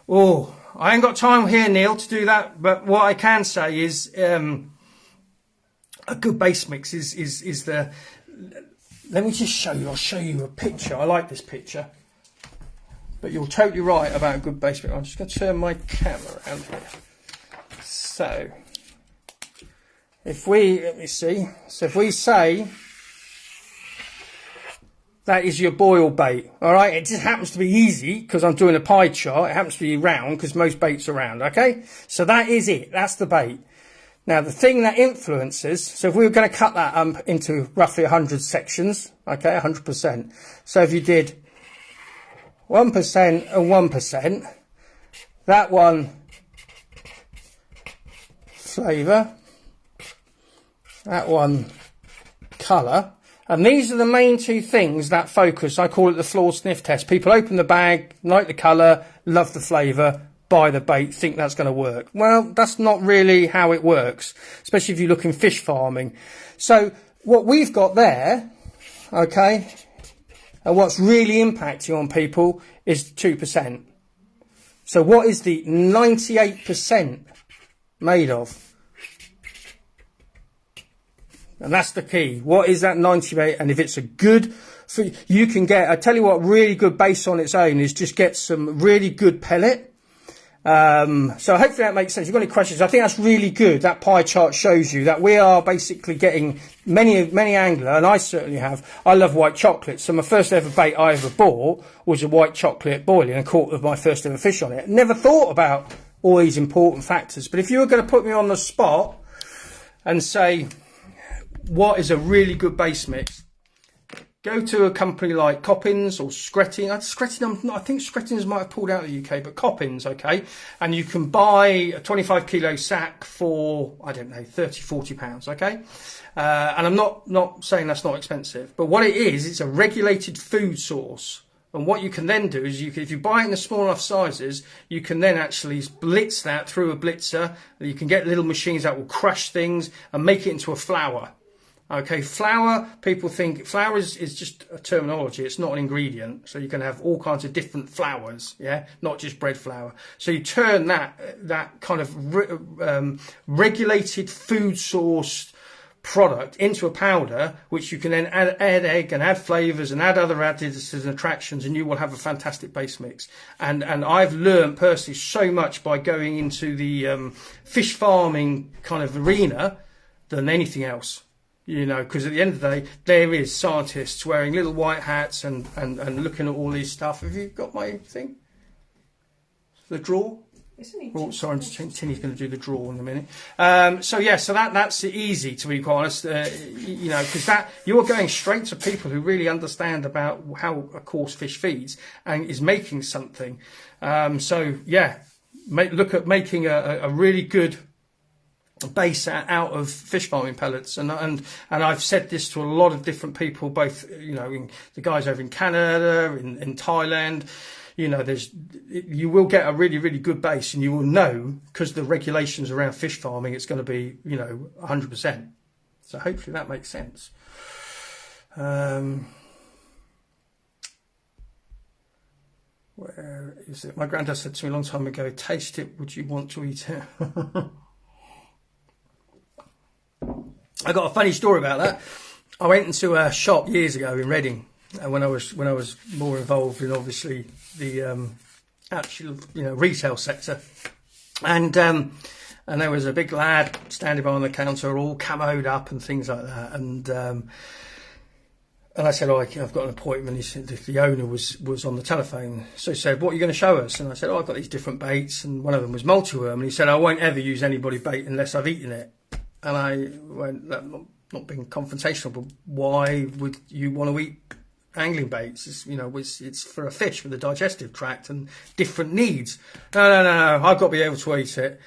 Oh, I ain't got time here, Neil, to do that. But what I can say is a good base mix is the... Let me just show you. I'll show you a picture. I like this picture. But you're totally right about a good base mix. I'm just going to turn my camera around here. So... let me see. So if we say that is your boil bait, all right? It just happens to be easy because I'm doing a pie chart. It happens to be round because most baits are round, okay? So that is it. That's the bait. Now, the thing that influences, so if we were going to cut that into roughly 100 sections, okay, 100%. So if you did 1% and 1%, that one flavour, that one colour, and these are the main two things that focus. I call it the flawed sniff test. People open the bag, like the colour, love the flavour, buy the bait, think that's going to work. Well, that's not really how it works, especially if you look in fish farming. So what we've got there, okay, and what's really impacting on people is 2%. So what is the 98% made of? And that's the key. What is that 98? And if it's a good, you can get, I tell you what, really good base on its own is just get some really good pellet. So hopefully that makes sense. If you've got any questions, I think that's really good. That pie chart shows you that we are basically getting many angler, and I certainly have. I love white chocolate. So my first ever bait I ever bought was a white chocolate boiling, and caught with my first ever fish on it. Never thought about all these important factors. But if you were going to put me on the spot and say, what is a really good base mix? Go to a company like Coppins or Skretting. I think Skrettings might have pulled out of the UK, but Coppins, okay. And you can buy a 25 kilo sack for, I don't know, 30, 40 pounds, okay. And I'm not saying that's not expensive, but what it is, it's a regulated food source. And what you can then do is, if you buy it in the small enough sizes, you can then actually blitz that through a blitzer. You can get little machines that will crush things and make it into a flour. Okay, flour, people think flour is just a terminology. It's not an ingredient. So you can have all kinds of different flours, yeah, not just bread flour. So you turn that kind of regulated food sourced product into a powder, which you can then add egg and add flavours and add other additives and attractions, and you will have a fantastic base mix. And I've learned personally so much by going into the fish farming kind of arena than anything else. You know, because at the end of the day, there is scientists wearing little white hats and looking at all this stuff. Have you got my thing? The draw? Oh, sorry, Tinny's going to do the draw in a minute. So that's easy, to be quite honest. You know, because that you're going straight to people who really understand about how a coarse fish feeds and is making something. Look at making a really good base out of fish farming pellets, and I've said this to a lot of different people, both the guys over in Canada, in Thailand. You will get a really, really good base, and you will know, because the regulations around fish farming, it's going to be 100%. So hopefully that makes sense. Where is it? My granddad said to me a long time ago, "Taste it, would you want to eat it?" I got a funny story about that. I went into a shop years ago in Reading, when I was more involved in obviously the actual retail sector, and there was a big lad standing behind the counter, all camoed up and things like that, and I said, I've got an appointment. He said, the owner was on the telephone, so he said, "What are you going to show us?" And I said, "I've got these different baits," and one of them was multi-worm, and he said, "I won't ever use anybody bait unless I've eaten it." And I went, not being confrontational, but why would you want to eat angling baits? It's for a fish with a digestive tract and different needs. No, I've got to be able to eat it.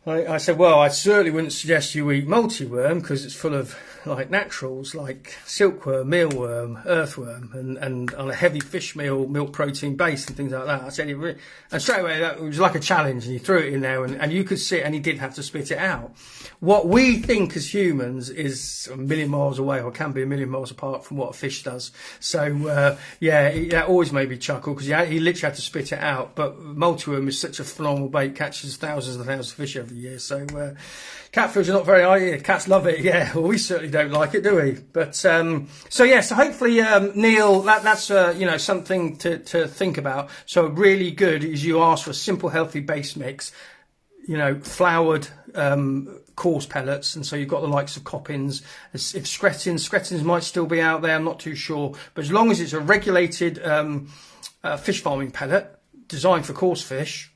I said, well, I certainly wouldn't suggest you eat multi-worm, because it's full of naturals like silkworm, mealworm, earthworm, and on a heavy fish meal, milk protein base and things like that. I said, and straight away it was like a challenge, and he threw it in there, and you could see it, and he did have to spit it out. What we think as humans is a million miles away, or can be a million miles apart from what a fish does. So that always made me chuckle, because he literally had to spit it out. But multi-worm is such a phenomenal bait, catches thousands and thousands of fish every year. So catfish are not very high. Cats love it. Yeah, well, we certainly don't like it, do we? But so hopefully, Neil, that's something to think about. So really good is you ask for a simple, healthy base mix, floured coarse pellets, and so you've got the likes of Coppins. If Skrettings might still be out there, I'm not too sure, but as long as it's a regulated fish farming pellet designed for coarse fish,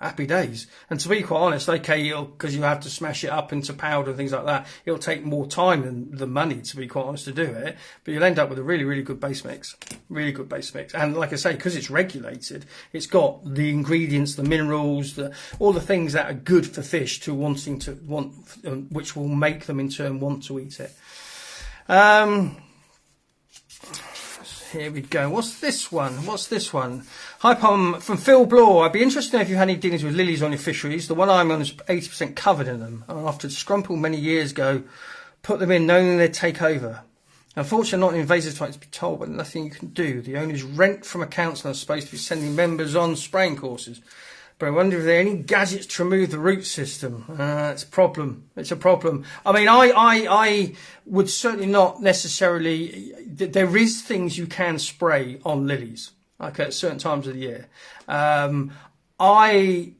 happy days. And to be quite honest, okay, because you have to smash it up into powder and things like that, it'll take more time than the money, to be quite honest, to do it, but you'll end up with a really, really good base mix. Really good base mix. And like I say, because it's regulated, it's got the ingredients, the minerals, all the things that are good for fish to want, which will make them in turn want to eat it. Here we go. What's this one? Hi, Pom, from Phil Blaw. I'd be interested to know if you had any dealings with lilies on your fisheries. The one I'm on is 80% covered in them. And after scrumple many years ago, put them in knowing they'd take over. Unfortunately, not an invasive type to be told, but nothing you can do. The owners rent from a council and are supposed to be sending members on spraying courses. But I wonder if there are any gadgets to remove the root system. It's a problem. It's a problem. I mean, I would certainly not necessarily. There is things you can spray on lilies, okay, at certain times of the year. I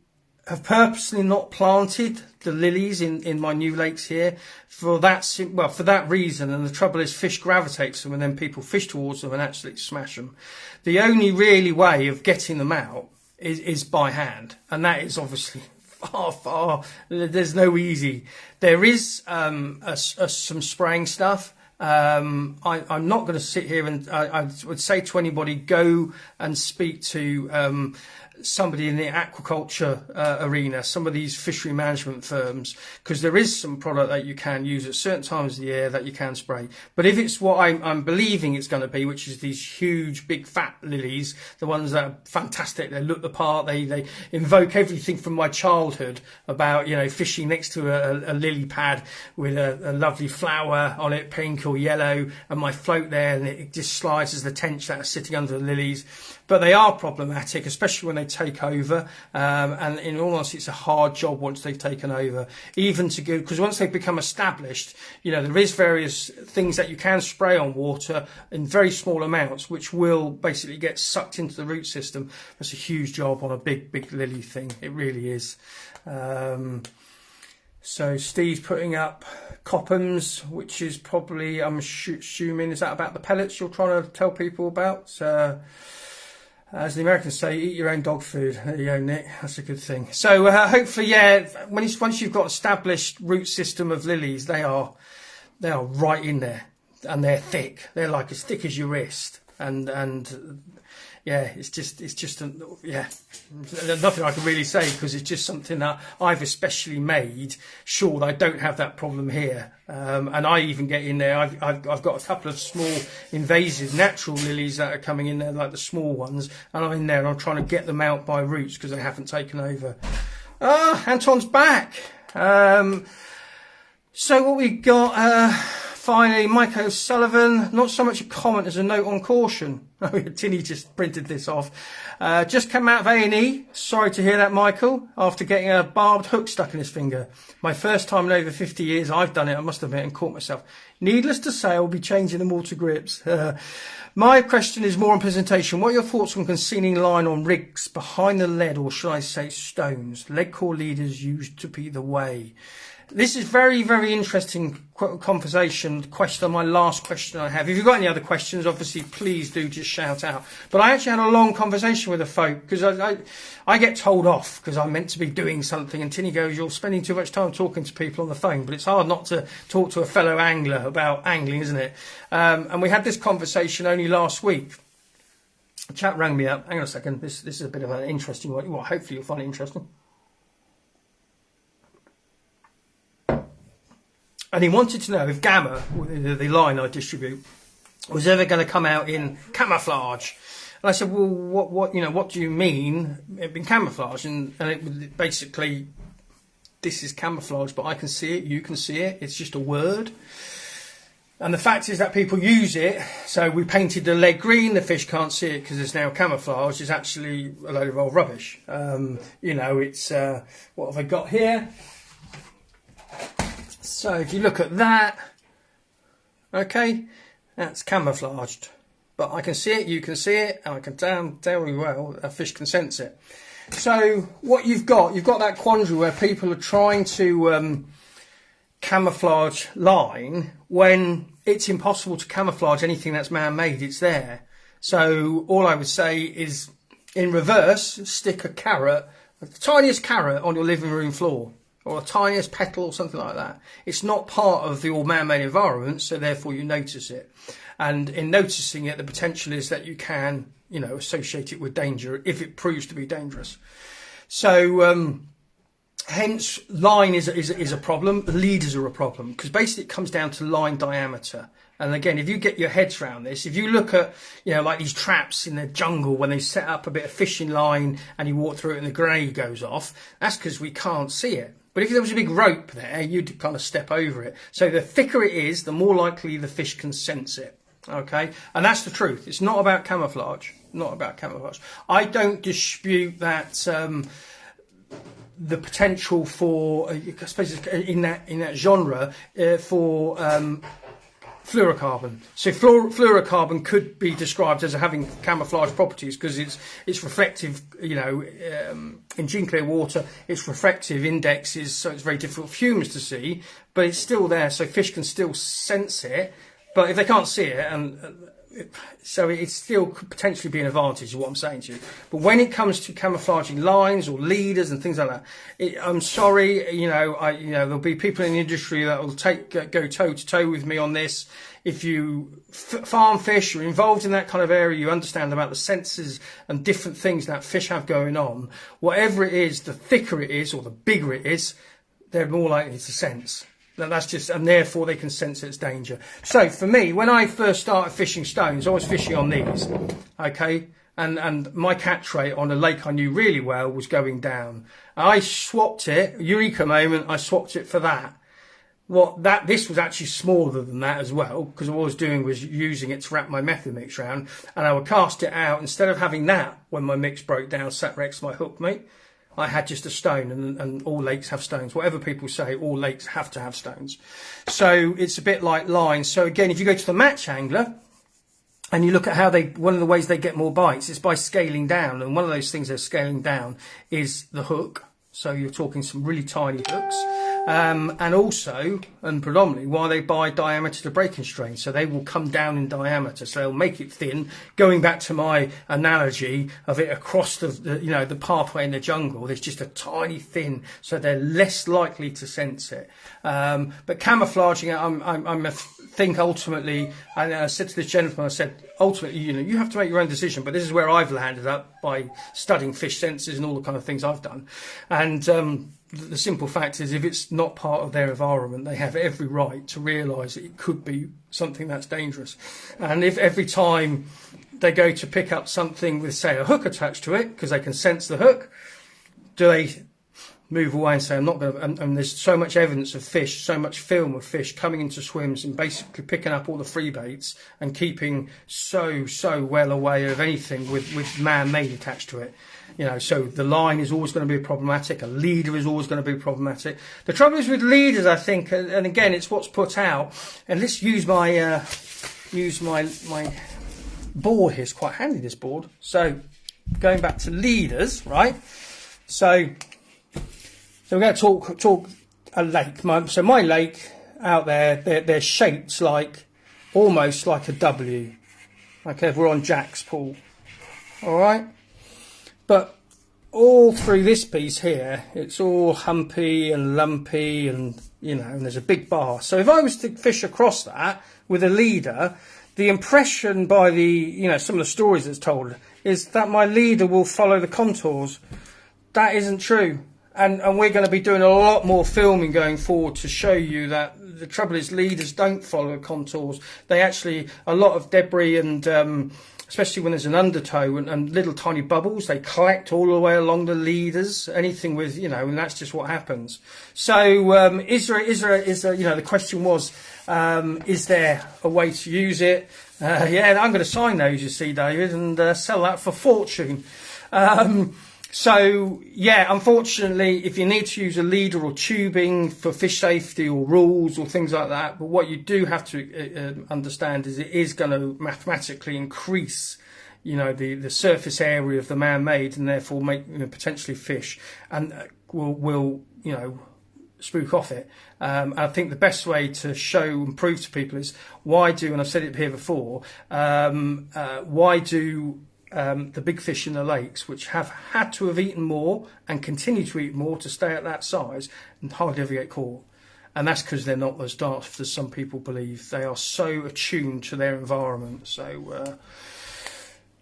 have purposely not planted the lilies in my new lakes here for that reason. And the trouble is, fish gravitate to them, and then people fish towards them and absolutely smash them. The only really way of getting them out is by hand, and that is obviously far. There's no easy. There is some spraying stuff. I'm not going to sit here and I would say to anybody, go and speak to somebody in the aquaculture arena, some of these fishery management firms, because there is some product that you can use at certain times of the year that you can spray. But if it's what I'm believing it's going to be, which is these huge big fat lilies, the ones that are fantastic, they look the part, they invoke everything from my childhood about, you know, fishing next to a lily pad with a lovely flower on it, pink or yellow, and my float there, and it just slides as the tench that are sitting under the lilies. But they are problematic, especially when they take over. And in all honesty, it's a hard job once they've taken over. Even to go, because once they've become established, you know, there is various things that you can spray on water in very small amounts, which will basically get sucked into the root system. That's a huge job on a big lily thing. It really is. So Steve's putting up Coppens, which is probably, I'm assuming, is that about the pellets you're trying to tell people about? As the Americans say, eat your own dog food. There you go, Nick. That's a good thing. So hopefully, yeah, once you've got established root system of lilies, they are right in there, and they're thick. They're like as thick as your wrist, and yeah, it's just yeah, there's nothing I can really say, because it's just something that I've especially made sure that I don't have that problem here. And I even get in there. I've got a couple of small invasive natural lilies that are coming in there, like the small ones, and I'm in there and I'm trying to get them out by roots because they haven't taken over. Anton's back. So what we got? Finally, Mike O'Sullivan, not so much a comment as a note on caution. Tinny just printed this off. Just come out of A&E. Sorry to hear that, Michael, after getting a barbed hook stuck in his finger. My first time in over 50 years I've done it, I must admit, and caught myself. Needless to say, I'll be changing them all to grips. My question is more on presentation. What are your thoughts on concealing line on rigs behind the lead, or should I say stones? Lead core leaders used to be the way. This is very, very interesting question on my last question I have. If you've got any other questions, obviously, please do just shout out. But I actually had a long conversation with a folk, because I get told off because I'm meant to be doing something, and Tinny goes, you're spending too much time talking to people on the phone. But it's hard not to talk to a fellow angler about angling, isn't it? And we had this conversation only last week. A chap rang me up. Hang on a second. This is a bit of an interesting one. Well, hopefully you'll find it interesting. And he wanted to know if Gamma, the line I distribute, was ever going to come out in camouflage. And I said, well, what do you mean in camouflage? And it basically, this is camouflage, but I can see it, you can see it. It's just a word. And the fact is that people use it. So we painted the lead green, the fish can't see it because it's now camouflage. It's actually a load of old rubbish. It's, what have I got here? So if you look at that, okay, that's camouflaged. But I can see it, you can see it, and I can tell you well, a fish can sense it. So what you've got that quandary where people are trying to camouflage line when it's impossible to camouflage anything that's man-made. It's there. So all I would say is, in reverse, stick a carrot, the tiniest carrot, on your living room floor, or a tiniest petal or something like that. It's not part of the all man-made environment, so therefore you notice it. And in noticing it, the potential is that you can, associate it with danger if it proves to be dangerous. So hence line is a problem. Leaders are a problem, because basically it comes down to line diameter. And again, if you get your heads around this, if you look at, like these traps in the jungle when they set up a bit of fishing line and you walk through it and the grey goes off, that's because we can't see it. But if there was a big rope there, you'd kind of step over it. So the thicker it is, the more likely the fish can sense it. Okay? And that's the truth. It's not about camouflage. Not about camouflage. I don't dispute that the potential for, I suppose, in that genre for fluorocarbon. So fluorocarbon could be described as having camouflage properties because it's reflective, in gene clear water, its refractive index is, so it's very difficult for humans to see, but it's still there, so fish can still sense it. But if they can't see it, so it still could potentially be an advantage, is what I'm saying to you. But when it comes to camouflaging lines or leaders and things like that, I'm sorry, there'll be people in the industry that will go toe to toe with me on this. If you farm fish, you're involved in that kind of area, you understand about the senses and different things that fish have going on. Whatever it is, the thicker it is or the bigger it is, they're more likely to sense. That's just, and therefore they can sense its danger. So for me, when I first started fishing stones, I was fishing on these, okay? And my catch rate on a lake I knew really well was going down. I swapped it, eureka moment, I swapped it for that. This was actually smaller than that as well, because what I was doing was using it to wrap my method mix around, and I would cast it out. Instead of having that when my mix broke down, sat next to my hook mate, I had just a stone, and all lakes have stones. Whatever people say, all lakes have to have stones. So it's a bit like lines. So again, if you go to the match angler and you look at how one of the ways they get more bites is by scaling down. And one of those things they're scaling down is the hook. So you're talking some really tiny hooks. And also, and predominantly, why they buy diameter to breaking strain. So they will come down in diameter. So they'll make it thin. Going back to my analogy of it across the pathway in the jungle, there's just a tiny thin, so they're less likely to sense it. But camouflaging it, I think ultimately, and I said to this gentleman, I said, ultimately, you have to make your own decision. But this is where I've landed up by studying fish senses and all the kind of things I've done. And the simple fact is, if it's not part of their environment, they have every right to realise that it could be something that's dangerous. And if every time they go to pick up something with, say, a hook attached to it, because they can sense the hook, do they move away and say, I'm not going to, and there's so much evidence of fish, so much film of fish coming into swims and basically picking up all the free baits and keeping so well away of anything with man-made attached to it. So the line is always going to be problematic. A leader is always going to be problematic. The trouble is with leaders, I think, and again, it's what's put out. And let's use my board here. It's quite handy, this board. So going back to leaders, right? So we're going to talk a lake. My lake out there, they're shaped almost like a W. Okay, if we're on Jack's pool. All right? But all through this piece here, it's all humpy and lumpy and there's a big bar. So if I was to fish across that with a leader, the impression by some of the stories that's told is that my leader will follow the contours. That isn't true. And we're going to be doing a lot more filming going forward to show you that the trouble is leaders don't follow contours. They actually, a lot of debris and especially when there's an undertow and little tiny bubbles, they collect all the way along the leaders, anything with, and that's just what happens. So is there, the question was, is there a way to use it? Yeah, I'm going to sign those, you see, David, and sell that for fortune. So, yeah, unfortunately, if you need to use a leader or tubing for fish safety or rules or things like that, but what you do have to understand is it is going to mathematically increase, the surface area of the man-made and therefore make potentially fish and will spook off it. I think the best way to show and prove to people is and I've said it here before, why do the big fish in the lakes, which have had to have eaten more and continue to eat more to stay at that size, and hardly ever get caught. And that's because they're not as daft as some people believe. They are so attuned to their environment. So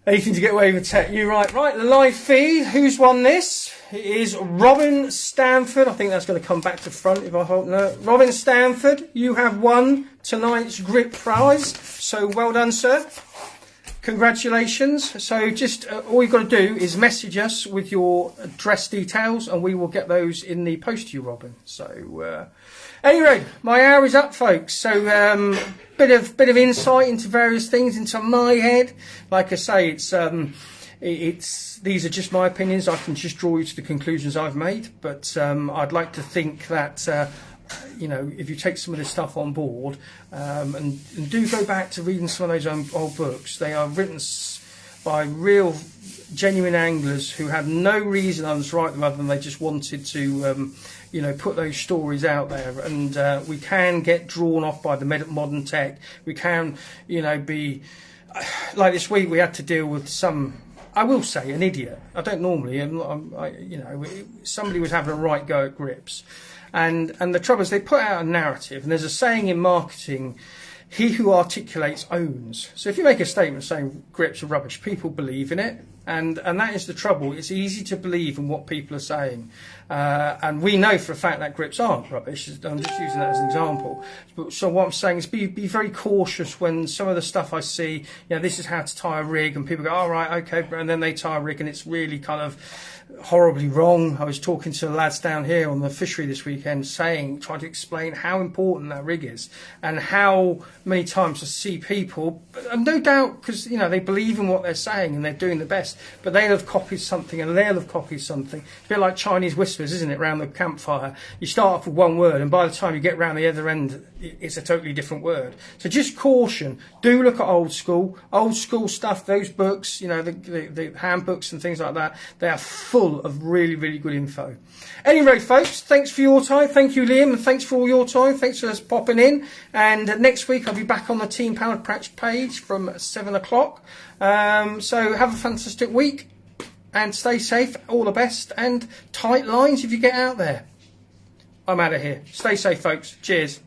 anything to get away with tech. You right, the live feed. Who's won this? It is Robin Stanford. I think that's going to come back to front if I hope no. Robin Stanford, you have won tonight's grip prize. So well done, sir. Congratulations. So just all you've got to do is message us with your address details and we will get those in the post to you, Robin. So anyway, my hour is up, folks. So bit of insight into various things into my head. Like I say, these are just my opinions. I can just draw you to the conclusions I've made, but I'd like to think that if you take some of this stuff on board, and do go back to reading some of those old books. They are written by real genuine anglers who had no reason to write them other than they just wanted to put those stories out there. And we can get drawn off by the modern tech. We can be like this week we had to deal with I will say an idiot. I don't normally somebody was having a right go at grips, and the trouble is they put out a narrative, and there's a saying in marketing, he who articulates owns. So if you make a statement saying grips are rubbish, people believe in it, and that is the trouble. It's easy to believe in what people are saying, and we know for a fact that grips aren't rubbish. I'm just using that as an example. So what I'm saying is be very cautious when some of the stuff I see, this is how to tie a rig, and people go, all right, okay, and then they tie a rig and it's really kind of horribly wrong. I was talking to the lads down here on the fishery this weekend, trying to explain how important that rig is, and how many times I see people, and no doubt because they believe in what they're saying and they're doing the best, but they'll have copied something and they'll have copied something. It's a bit like Chinese whispers, isn't it, round the campfire? You start off with one word, and by the time you get round the other end, it's a totally different word. So just caution. Do look at old school stuff. Those books, the handbooks and things like that, they are full of really, really good info. Anyway, folks, thanks for your time. Thank you, Liam, and thanks for all your time. Thanks for us popping in. And next week I'll be back on the Team Pallatrax page from 7 o'clock. So have a fantastic week and stay safe. All the best, and tight lines if you get out there. I'm out of here. Stay safe, folks. Cheers.